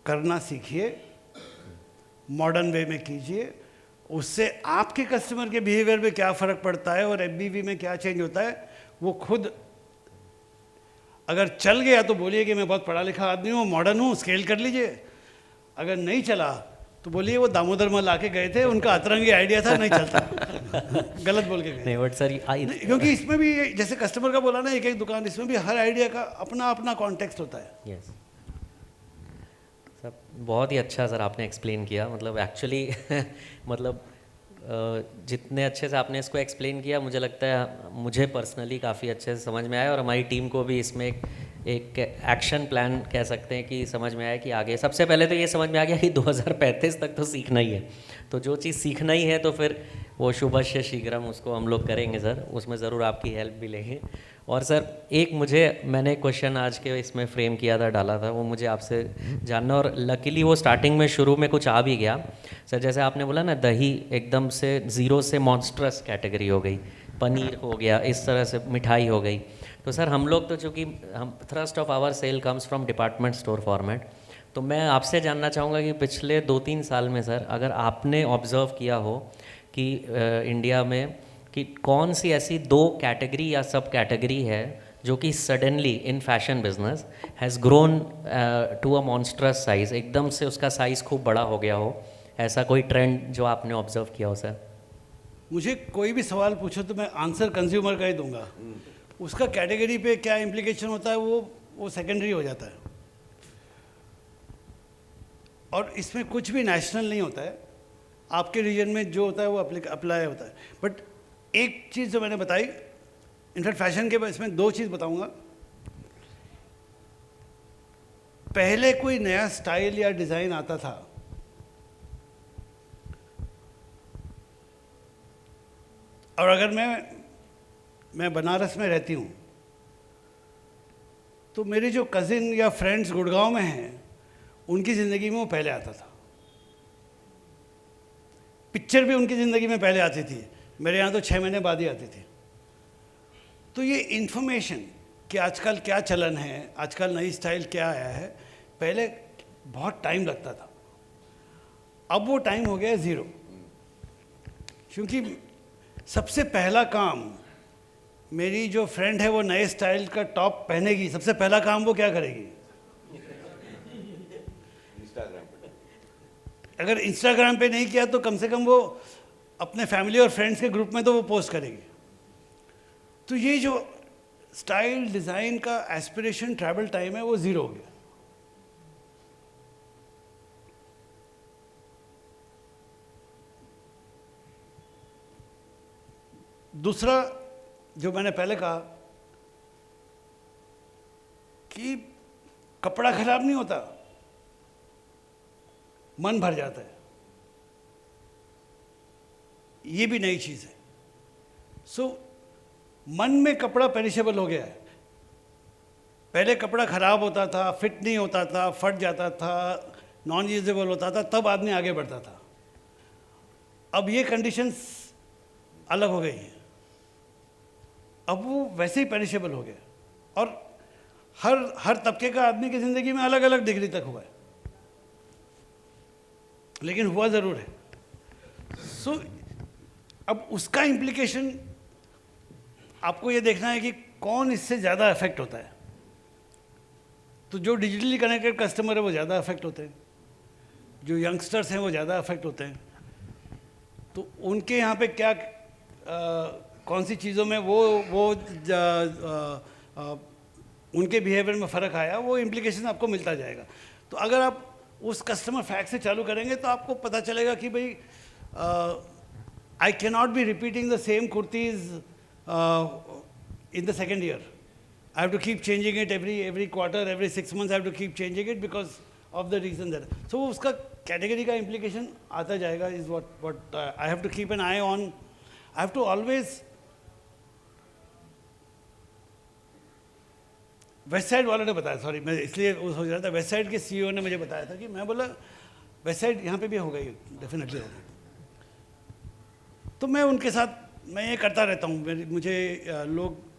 करना सीखिए, मॉडर्न वे में कीजिए। उससे आपके कस्टमर के बिहेवियर में क्या फ़र्क पड़ता है और एफबीवी में क्या चेंज होता है, वो खुद अगर चल गया तो बोलिए कि मैं बहुत पढ़ा लिखा आदमी हूँ, मॉडर्न हूँ, स्केल कर लीजिए। अगर नहीं चला तो बोलिए वो दामोदर मल आके गए थे, उनका अतरंगी आइडिया था, नहीं चलता गलत बोल के गए। नहीं, बट सर क्योंकि इसमें भी जैसे कस्टमर का बोला ना, एक एक दुकान, इसमें भी हर आइडिया का अपना अपना कॉन्टेक्स्ट होता है। यस सर, बहुत ही अच्छा सर आपने एक्सप्लेन किया। मतलब एक्चुअली मतलब जितने अच्छे से आपने इसको एक्सप्लेन किया, मुझे लगता है मुझे पर्सनली काफ़ी अच्छे से समझ में आया, और हमारी टीम को भी इसमें एक एक्शन प्लान कह सकते हैं कि समझ में आया कि आगे सबसे पहले तो ये समझ में आ गया कि 2035 तक तो सीखना ही है। तो जो चीज़ सीखना ही है तो फिर वो शुभस्य शीघ्रम उसको हम लोग करेंगे सर, उसमें ज़रूर आपकी हेल्प भी लेंगे। और सर मैंने क्वेश्चन आज के इसमें फ्रेम किया था, डाला था, वो मुझे आपसे जानना, और लकीली वो स्टार्टिंग में शुरू में कुछ आ भी गया सर। जैसे आपने बोला ना, दही एकदम से ज़ीरो से मॉन्स्ट्रस कैटेगरी हो गई, पनीर हो गया, इस तरह से मिठाई हो गई। तो सर हम लोग तो चूँकि हम thrust of our sale comes from department store format, तो मैं आपसे जानना चाहूँगा कि पिछले 2-3 साल में सर, अगर आपने ऑब्ज़र्व किया हो कि इंडिया में कि कौन सी ऐसी 2 कैटेगरी या सब कैटेगरी है जो कि suddenly in fashion business has grown to a monstrous size, एकदम से उसका साइज़ खूब बड़ा हो गया हो, ऐसा कोई ट्रेंड जो आपने ऑब्ज़र्व किया हो सर? मुझे कोई भी सवाल पूछो तो मैं आंसर कंज्यूमर का ही दूंगा। उसका कैटेगरी पे क्या इम्प्लीकेशन होता है वो सेकेंडरी हो जाता है, और इसमें कुछ भी नेशनल नहीं होता है। आपके रीजन में जो होता है वो अप्लाई होता है। बट एक चीज़ जो मैंने बताई, इनफैक्ट फैशन के इसमें 2 चीज़ बताऊंगा। पहले कोई नया स्टाइल या डिज़ाइन आता था, और अगर मैं बनारस में रहती हूँ तो मेरे जो कज़िन या फ्रेंड्स गुड़गांव में हैं, उनकी ज़िंदगी में वो पहले आता था। पिक्चर भी उनकी ज़िंदगी में पहले आती थी, मेरे यहाँ तो 6 महीने बाद ही आती थी। तो ये इन्फॉर्मेशन कि आजकल क्या चलन है, आजकल नई स्टाइल क्या आया है, पहले बहुत टाइम लगता था, अब वो टाइम हो गया 0। क्योंकि सबसे पहला काम, मेरी जो फ्रेंड है वो नए स्टाइल का टॉप पहनेगी, सबसे पहला काम वो क्या करेगी? अगर इंस्टाग्राम पे नहीं किया तो कम से कम वो अपने फैमिली और फ्रेंड्स के ग्रुप में तो वो पोस्ट करेगी। तो ये जो स्टाइल डिज़ाइन का एस्पिरेशन ट्रैवल टाइम है वो 0 हो गया। दूसरा जो मैंने पहले कहा कि कपड़ा खराब नहीं होता, मन भर जाता है, ये भी नई चीज़ है। सो मन में कपड़ा पेरिशेबल हो गया है। पहले कपड़ा खराब होता था, फिट नहीं होता था, फट जाता था, नॉन यूजेबल होता था, तब आदमी आगे बढ़ता था। अब ये कंडीशंस अलग हो गई हैं, अब वो वैसे ही पेरिशेबल हो गया, और हर तबके का आदमी की ज़िंदगी में अलग अलग डिग्री तक हुआ है, लेकिन हुआ ज़रूर है। सो अब उसका इम्प्लीकेशन आपको ये देखना है कि कौन इससे ज़्यादा अफेक्ट होता है। तो जो डिजिटली कनेक्टेड कस्टमर है वो ज़्यादा अफेक्ट होते हैं, जो यंगस्टर्स हैं वो ज़्यादा अफेक्ट होते हैं। तो उनके यहाँ पे क्या कौन सी चीज़ों में उनके बिहेवियर में फ़र्क आया, वो इम्प्लीकेशन आपको मिलता जाएगा। तो अगर आप उस कस्टमर फैक्ट से चालू करेंगे तो आपको पता चलेगा कि भाई I can not be repeating the same kurtis in the second year. I have to keep changing it every quarter, every 6 months I have to keep changing it because of the reason that. So उसका category का implication आता जाएगा is what I have to keep an eye on. I have to always west side वालों ने बताया, sorry मैं इसलिए वो सोच रहा था, वेस्ट साइड के सीईओ ने मुझे बताया था कि मैं बोला वेस्ट साइड यहाँ पे भी हो गई, डेफिनेटली हो गई। तो मैं उनके साथ मैं ये करता रहता हूँ, मुझे लोग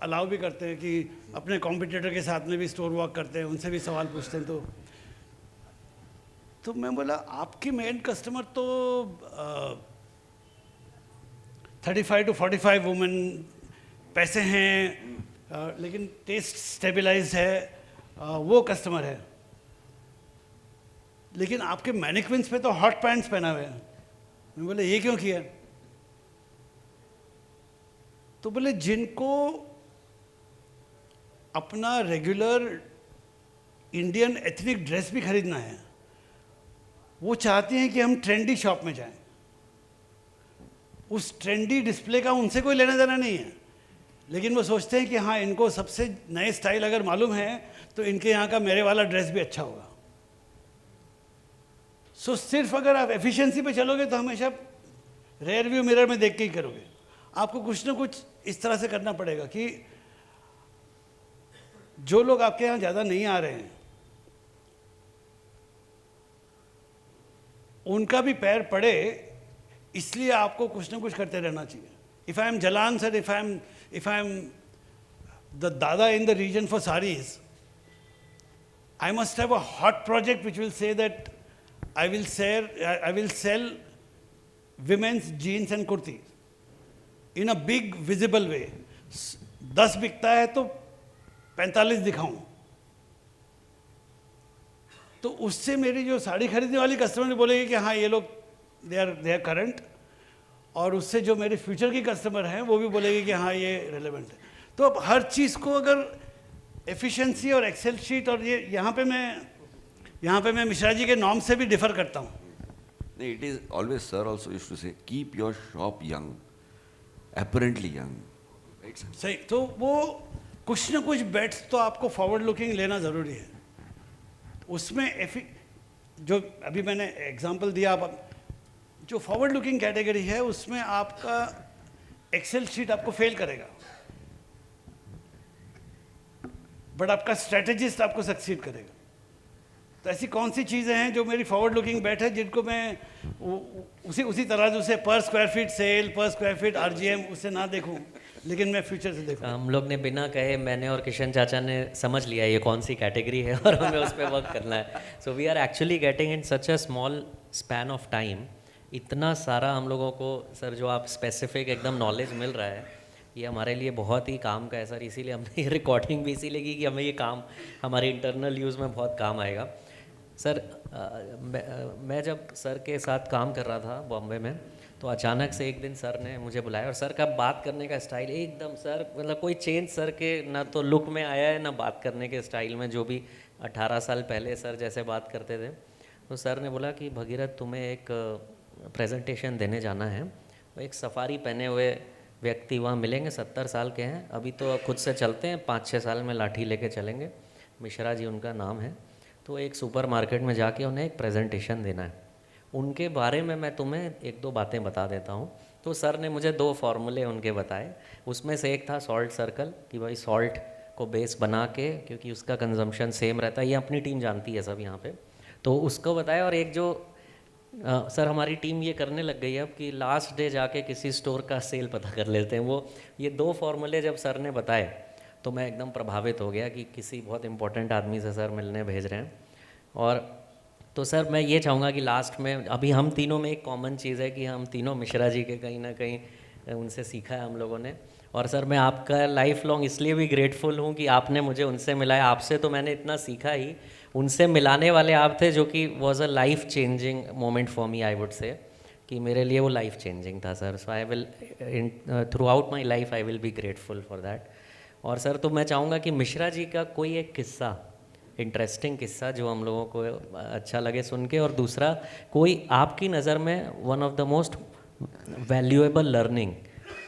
अलाउ भी करते हैं कि अपने कॉम्पिटिटर के साथ में भी स्टोर वॉक करते हैं, उनसे भी सवाल पूछते हैं। तो मैं बोला आपकी मेन कस्टमर तो 35 to 45 वुमेन, पैसे हैं लेकिन टेस्ट स्टेबलाइज्ड है, वो कस्टमर है। लेकिन आपके मैनिक्विन्स पे तो हॉट पैंट्स पहना हुए हैं। मैं बोले ये क्यों किया? तो बोले जिनको अपना रेगुलर इंडियन एथनिक ड्रेस भी खरीदना है, वो चाहते हैं कि हम ट्रेंडी शॉप में जाएं। उस ट्रेंडी डिस्प्ले का उनसे कोई लेना देना नहीं है, लेकिन वो सोचते हैं कि हाँ इनको सबसे नए स्टाइल अगर मालूम है तो इनके यहाँ का मेरे वाला ड्रेस भी अच्छा होगा। सो सिर्फ अगर आप एफिशिएंसी पे चलोगे तो हमेशा रेयर व्यू मिरर में देख के ही करोगे। आपको कुछ ना कुछ इस तरह से करना पड़ेगा कि जो लोग आपके यहाँ ज़्यादा नहीं आ रहे हैं उनका भी पैर पड़े, इसलिए आपको कुछ ना कुछ करते रहना चाहिए। If I am Jalan sir, if I am the dada in the region for saris, I must have a hot project which will say that I will sell women's jeans and kurtis in a big visible way. 10 बिकता है तो 45 दिखाऊं, तो उससे मेरी जो साड़ी खरीदने वाली कस्टमर ने बोलेगी कि हाँ ये लोग दे आर करंट, और उससे जो मेरे फ्यूचर की कस्टमर हैं वो भी बोलेगी कि हाँ ये रेलेवेंट है। तो अब हर चीज़ को अगर एफिशिएंसी और एक्सेल शीट, और ये यहाँ पे मैं मिश्रा जी के नॉर्म से भी डिफर करता हूँ। नहीं, it is always sir also used to say keep your shop young, apparently young, right sir? सही, तो वो कुछ ना कुछ बेट्स तो आपको फॉरवर्ड लुकिंग लेना ज़रूरी है। उसमें जो अभी मैंने एग्जांपल दिया, आप जो फॉरवर्ड लुकिंग कैटेगरी है उसमें आपका एक्सेल शीट आपको फेल करेगा, बट आपका स्ट्रेटेजिस्ट आपको सक्सीड करेगा। तो ऐसी कौन सी चीज़ें हैं जो मेरी फॉरवर्ड लुकिंग बेट है, जिनको मैं उसी तरह से पर स्क्वायर फीट सेल, पर स्क्वायर फीट आरजीएम उससे ना देखूं, लेकिन मैं फ्यूचर से देखूं। हम लोग ने बिना कहे, मैंने और किशन चाचा ने समझ लिया ये कौन सी कैटेगरी है और हमें उस पर वर्क करना है। So we are actually getting in such a small span of time इतना सारा हम लोगों को, सर जो आप स्पेसिफिक एकदम नॉलेज मिल रहा है, ये हमारे लिए बहुत ही काम का है सर। इसीलिए हमने ये रिकॉर्डिंग भी इसीलिए की कि हमें ये काम हमारे इंटरनल यूज़ में बहुत काम आएगा। सर मैं जब सर के साथ काम कर रहा था बॉम्बे में, तो अचानक से एक दिन सर ने मुझे बुलाया, और सर का बात करने का स्टाइल एकदम, सर मतलब कोई चेंज सर के ना तो लुक में आया है ना बात करने के स्टाइल में, जो भी 18 साल पहले सर जैसे बात करते थे। तो सर ने बोला कि भगीरथ तुम्हें एक प्रेजेंटेशन देने जाना है। तो एक सफारी पहने हुए व्यक्ति वहाँ मिलेंगे, 70 साल के हैं, अभी तो खुद से चलते हैं, 5-6 साल में लाठी लेके चलेंगे, मिश्रा जी उनका नाम है। तो एक सुपर मार्केट में जाके उन्हें एक प्रेजेंटेशन देना है। उनके बारे में मैं तुम्हें 1-2 बातें बता देता हूँ। तो सर ने मुझे 2 फॉर्मूले उनके बताए। उसमें से एक था सॉल्ट सर्कल, कि भाई सॉल्ट को बेस बना के, क्योंकि उसका कंजम्पशन सेम रहता है, ये अपनी टीम जानती है सब यहाँ पे, तो उसको बताया। और एक जो सर हमारी टीम ये करने लग गई है अब कि लास्ट डे जाके किसी स्टोर का सेल पता कर लेते हैं। वो ये 2 फॉर्मूले जब सर ने बताए तो मैं एकदम प्रभावित हो गया कि किसी बहुत इंपॉर्टेंट आदमी से सर मिलने भेज रहे हैं। और तो सर मैं ये चाहूँगा कि लास्ट में, अभी हम तीनों में एक कॉमन चीज़ है कि हम तीनों मिश्रा जी के कहीं ना कहीं उनसे सीखा है हम लोगों ने। और सर मैं आपका लाइफ लॉन्ग इसलिए भी ग्रेटफुल हूँ कि आपने मुझे उनसे मिलाया। आपसे तो मैंने इतना सीखा ही, उनसे मिलाने वाले आप थे, जो कि was a life changing moment for me, I would say, कि मेरे लिए वो लाइफ चेंजिंग था sir. So I will through out my life I will be grateful for that. और सर तो मैं चाहूँगा कि मिश्रा जी का कोई एक किस्सा, इंटरेस्टिंग किस्सा जो हम लोगों को अच्छा लगे सुन के, और दूसरा कोई आपकी नज़र में one of the most valuable learning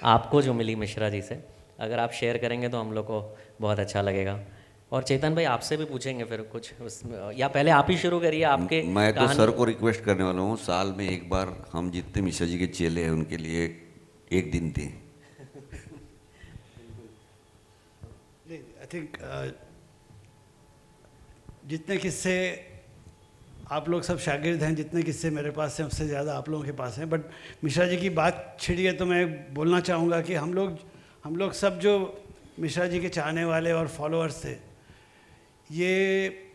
आपको जो मिली मिश्रा जी से, अगर आप शेयर करेंगे तो हम लोग को बहुत अच्छा लगेगा। और चेतन भाई आपसे भी पूछेंगे फिर कुछ उसमें, या पहले आप ही शुरू करिए आपके। मैं तो सर को रिक्वेस्ट करने वाला हूँ, साल में एक बार हम जितने मिश्रा जी के चेले हैं उनके लिए एक दिन दें। आई थिंक जितने किस्से आप लोग सब शागिर्द हैं, जितने किस्से मेरे पास हैं उससे ज़्यादा आप लोगों के पास हैं, बट मिश्रा जी की बात छिड़ी है तो मैं बोलना चाहूँगा कि हम लोग सब जो मिश्रा जी के चाहने वाले और फॉलोअर्स थे, ये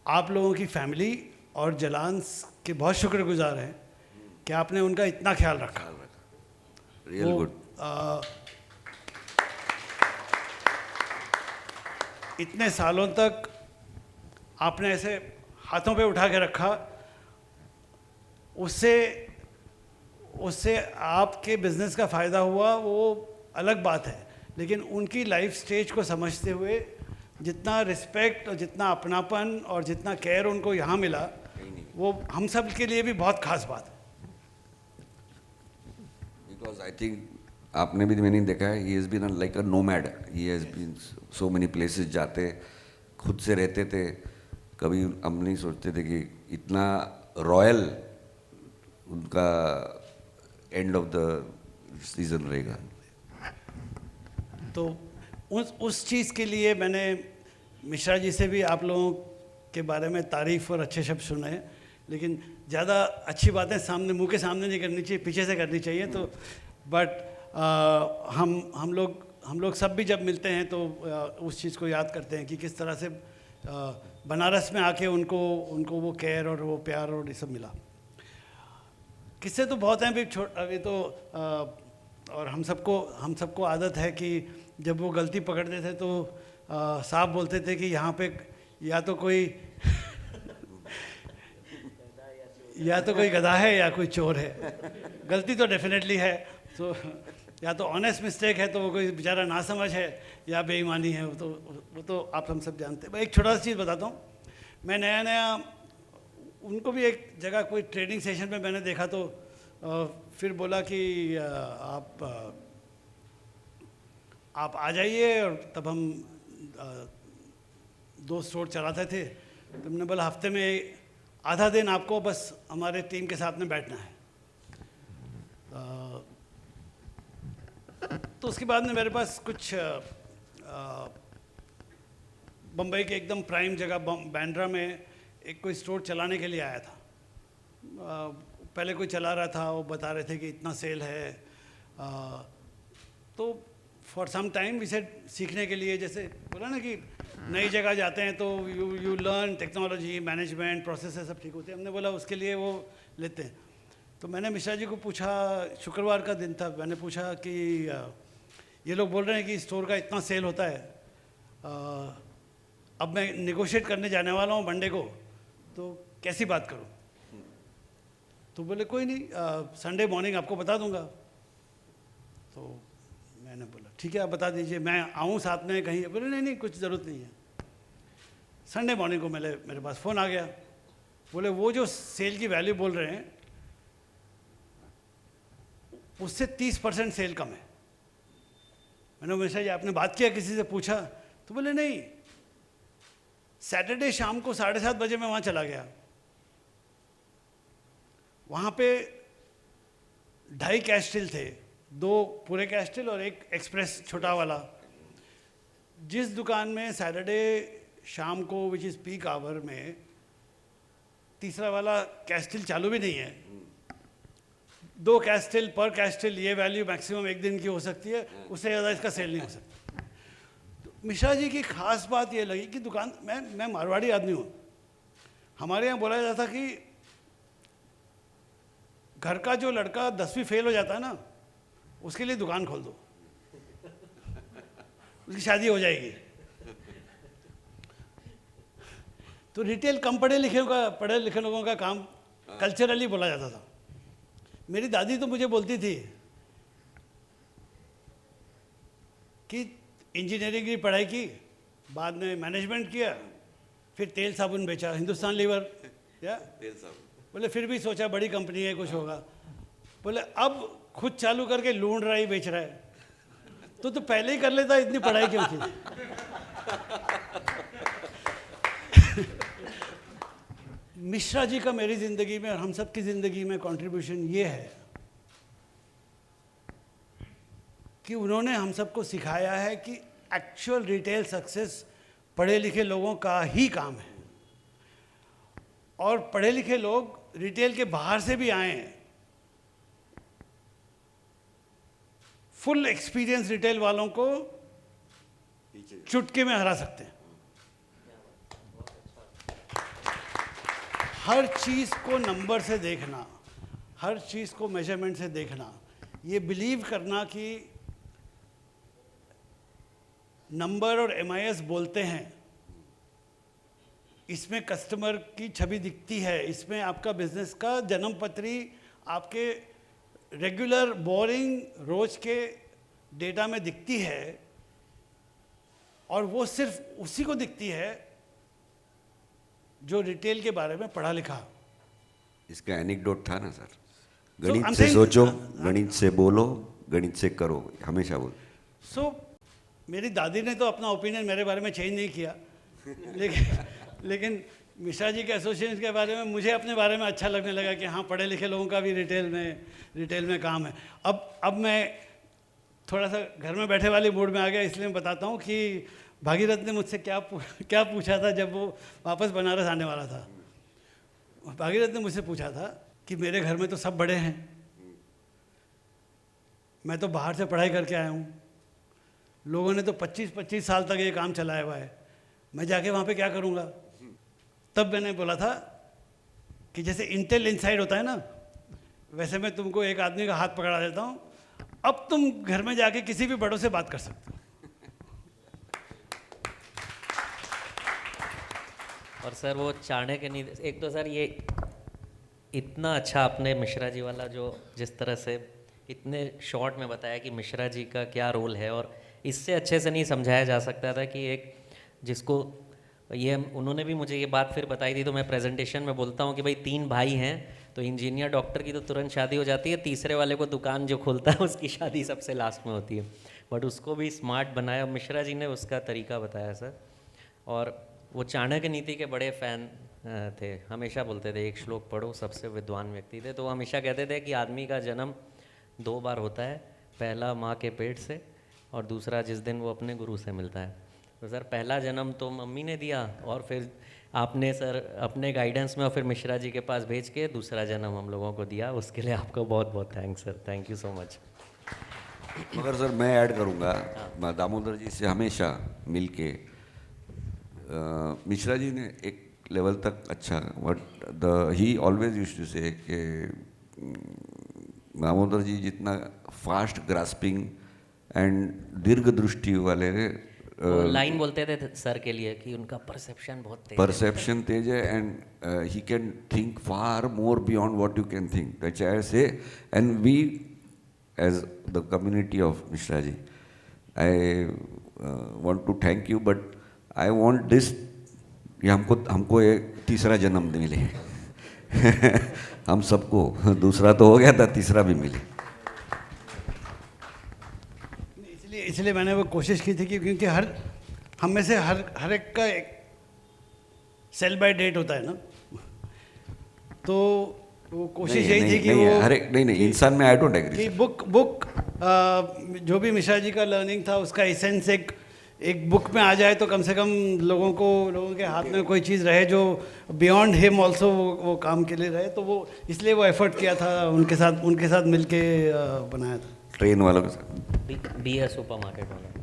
आप लोगों की फैमिली और जलांस के बहुत शुक्रगुजार हैं कि आपने उनका इतना ख्याल रखा। Real good. इतने सालों तक आपने ऐसे हाथों पे उठा के रखा, उससे आपके बिजनेस का फ़ायदा हुआ वो अलग बात है, लेकिन उनकी लाइफ स्टेज को समझते हुए जितना रिस्पेक्ट और जितना अपनापन और जितना केयर उनको यहाँ मिला, वो हम सब के लिए भी बहुत खास बात है। बिकॉज आई थिंक आपने भी मैंने देखा है, he has been like a nomad, he has been so many places, जाते खुद से रहते थे, कभी हम नहीं सोचते थे कि इतना रॉयल उनका एंड ऑफ द सीजन रहेगा। तो उस चीज़ के लिए मैंने मिश्रा जी से भी आप लोगों के बारे में तारीफ़ और अच्छे शब्द सुने हैं, लेकिन ज़्यादा अच्छी बातें सामने मुंह के सामने नहीं करनी चाहिए, पीछे से करनी चाहिए। तो बट हम लोग सब भी जब मिलते हैं तो उस चीज़ को याद करते हैं कि किस तरह से बनारस में आके उनको वो केयर और वो प्यार और ये सब मिला। किस्से तो बहुत हैं अभी तो और हम सबको आदत है कि जब वो गलती पकड़ते थे तो साहब बोलते थे कि यहाँ पे या तो कोई गधा है या कोई चोर है। गलती तो डेफिनेटली है, तो या तो ऑनेस्ट मिस्टेक है तो वो कोई बेचारा नासमझ है या बेईमानी है, वो तो आप हम सब जानते हैं। एक छोटा सा चीज़ बताता हूँ, मैं नया उनको भी एक जगह कोई ट्रेनिंग सेशन में मैंने देखा तो फिर बोला कि आप आ जाइए, और तब हम 2 स्टोर चलाते थे, तो हमने बोला हफ्ते में आधा दिन आपको बस हमारे टीम के साथ में बैठना है। तो उसके बाद में मेरे पास कुछ बम्बई के एकदम प्राइम जगह बांद्रा में एक कोई स्टोर चलाने के लिए आया था। पहले कोई चला रहा था, वो बता रहे थे कि इतना सेल है। तो for some time we said, सीखने के लिए, जैसे बोला ना कि नई जगह जाते हैं तो you learn technology, management, process सब ठीक होते हैं। हमने बोला उसके लिए वो लेते हैं। तो मैंने मिश्रा जी को पूछा, शुक्रवार का दिन था, मैंने पूछा कि ये लोग बोल रहे हैं कि स्टोर का इतना सेल होता है, अब मैं नेगोशिएट करने जाने वाला हूँ मंडे को, तो कैसी बात करूँ? तो बोले कोई नहीं, संडे मॉर्निंग आपको बता दूंगा। तो मैंने बोला ठीक है, आप बता दीजिए, मैं आऊँ साथ में कहीं? बोले नहीं कुछ ज़रूरत नहीं है। संडे मॉर्निंग को मेरे पास फ़ोन आ गया, बोले वो जो सेल की वैल्यू बोल रहे हैं उससे 30% सेल कम है। मैंने मिश्रा जी आपने बात किया, किसी से पूछा? तो बोले नहीं, सैटरडे शाम को 7:30 बजे मैं वहाँ चला गया, वहाँ पे 2.5 कैस्टिल थे, 2 पूरे कैस्टिल और 1 एक्सप्रेस छोटा वाला। जिस दुकान में सैटरडे शाम को विच इज़ पीक आवर में तीसरा वाला कैस्टिल चालू भी नहीं है, 2 कैस्टिल पर कैस्टिल, ये वैल्यू मैक्सिमम एक दिन की हो सकती है, उससे ज़्यादा इसका सेल नहीं हो सकता। तो मिश्रा जी की खास बात ये लगी कि दुकान, मैं मारवाड़ी आदमी हूँ, हमारे यहाँ बोला जाता कि घर का जो लड़का 10वीं फेल हो जाता है ना, उसके लिए दुकान खोल दो, उसकी शादी हो जाएगी। तो रिटेल कम पढ़े लिखे लोगों का काम कल्चरली बोला जाता था। मेरी दादी तो मुझे बोलती थी कि इंजीनियरिंग की पढ़ाई की, बाद में मैनेजमेंट किया, फिर तेल साबुन बेचा, हिंदुस्तान लीवर या तेल साबुन। बोले फिर भी सोचा बड़ी कंपनी है, कुछ होगा। बोले अब खुद चालू करके लूण राई बेच रहा है, तो पहले ही कर लेता, इतनी पढ़ाई क्यों थी? मिश्रा जी का मेरी ज़िंदगी में और हम सब की ज़िंदगी में कंट्रीब्यूशन ये है कि उन्होंने हम सबको सिखाया है कि एक्चुअल रिटेल सक्सेस पढ़े लिखे लोगों का ही काम है, और पढ़े लिखे लोग रिटेल के बाहर से भी आए हैं, फुल एक्सपीरियंस रिटेल वालों को चुटकी में हरा सकते हैं। हर चीज़ को नंबर से देखना, हर चीज़ को मेजरमेंट से देखना, ये बिलीव करना कि नंबर और MIS बोलते हैं, इसमें कस्टमर की छवि दिखती है, इसमें आपका बिजनेस का जन्म पत्री आपके रेगुलर बोरिंग रोज के डेटा में दिखती है, और वो सिर्फ उसी को दिखती है जो रिटेल के बारे में पढ़ा लिखा। इसका एनेक्डोट था ना सर, I'm गणित से saying- सोचो, गणित से बोलो, गणित से करो, हमेशा बोल। मेरी दादी ने तो अपना ओपिनियन मेरे बारे में चेंज नहीं किया, लेकिन मिश्रा जी के एसोसिएशन के बारे में मुझे अपने बारे में अच्छा लगने लगा कि हाँ, पढ़े लिखे लोगों का भी रिटेल में काम है। अब मैं थोड़ा सा घर में बैठे वाले मूड में आ गया, इसलिए मैं बताता हूँ कि भागीरथ ने मुझसे क्या पूछा था जब वो वापस बनारस आने वाला था। भागीरथ ने मुझसे पूछा था कि मेरे घर में तो सब बड़े हैं, मैं तो बाहर से पढ़ाई करके आया हूँ, लोगों ने तो 25-25 साल तक ये काम चलाया हुआ है, मैं जाके वहाँ पे क्या करूँगा। तब मैंने बोला था कि जैसे इंटेल इनसाइड होता है ना, वैसे मैं तुमको एक आदमी का हाथ पकड़ा देता हूँ, अब तुम घर में जाके किसी भी बड़ों से बात कर सकते हो। और सर वो चाणक्य नीति, एक तो सर ये इतना अच्छा आपने मिश्रा जी वाला जो जिस तरह से इतने शॉर्ट में बताया कि मिश्रा जी का क्या रोल है, और इससे अच्छे से नहीं समझाया जा सकता था कि एक जिसको ये उन्होंने भी मुझे ये बात फिर बताई थी, तो मैं प्रेजेंटेशन में बोलता हूँ कि भाई 3 भाई हैं, तो इंजीनियर डॉक्टर की तो तुरंत शादी हो जाती है, तीसरे वाले को दुकान जो खोलता है उसकी शादी सबसे लास्ट में होती है, बट उसको भी स्मार्ट बनाया मिश्रा जी ने, उसका तरीका बताया सर। और वो चाणक्य नीति के बड़े फ़ैन थे, हमेशा बोलते थे एक श्लोक पढ़ो, सबसे विद्वान व्यक्ति थे, तो वो हमेशा कहते थे कि आदमी का जन्म 2 बार होता है, पहला माँ के पेट से और दूसरा जिस दिन वो अपने गुरु से मिलता है। तो सर पहला जन्म तो मम्मी ने दिया, और फिर आपने सर अपने गाइडेंस में और फिर मिश्रा जी के पास भेज के दूसरा जन्म हम लोगों को दिया, उसके लिए आपको बहुत बहुत thanks sir, thank you so much. मगर सर मैं ऐड करूँगा, दामोदर जी से हमेशा मिलके मिश्रा जी ने एक लेवल तक अच्छा, but he always used to say कि दामोदर जी जितना फास्ट ग्रास्पिंग एंड दीर्घ दृष्टि वाले लाइन बोलते थे सर के लिए कि उनका परसेप्शन बहुत तेज परसेप्शन तेज है, and he can think far more beyond what you can think, that's I say. And we as the community of Mishra ji, I want to thank you, but I want this, ये हमको एक तीसरा जन्म मिले हम सबको, दूसरा तो हो गया था, तीसरा भी मिले। इसलिए मैंने वो कोशिश की थी कि क्योंकि हम में से हर एक का एक सेल बाय डेट होता है ना, तो वो कोशिश यही थी कि वो हर एक नहीं इंसान में आई डोंट एग्री कि बुक जो भी मिश्रा जी का लर्निंग था उसका एसेंस एक बुक में आ जाए, तो कम से कम लोगों के हाथ में कोई चीज़ रहे जो बियॉन्ड हिम ऑल्सो वो काम के लिए रहे, तो वो इसलिए वो एफर्ट किया था, उनके साथ मिलके बनाया था। ट्रेन वालों के साथ BS सुपर मार्केट वाला।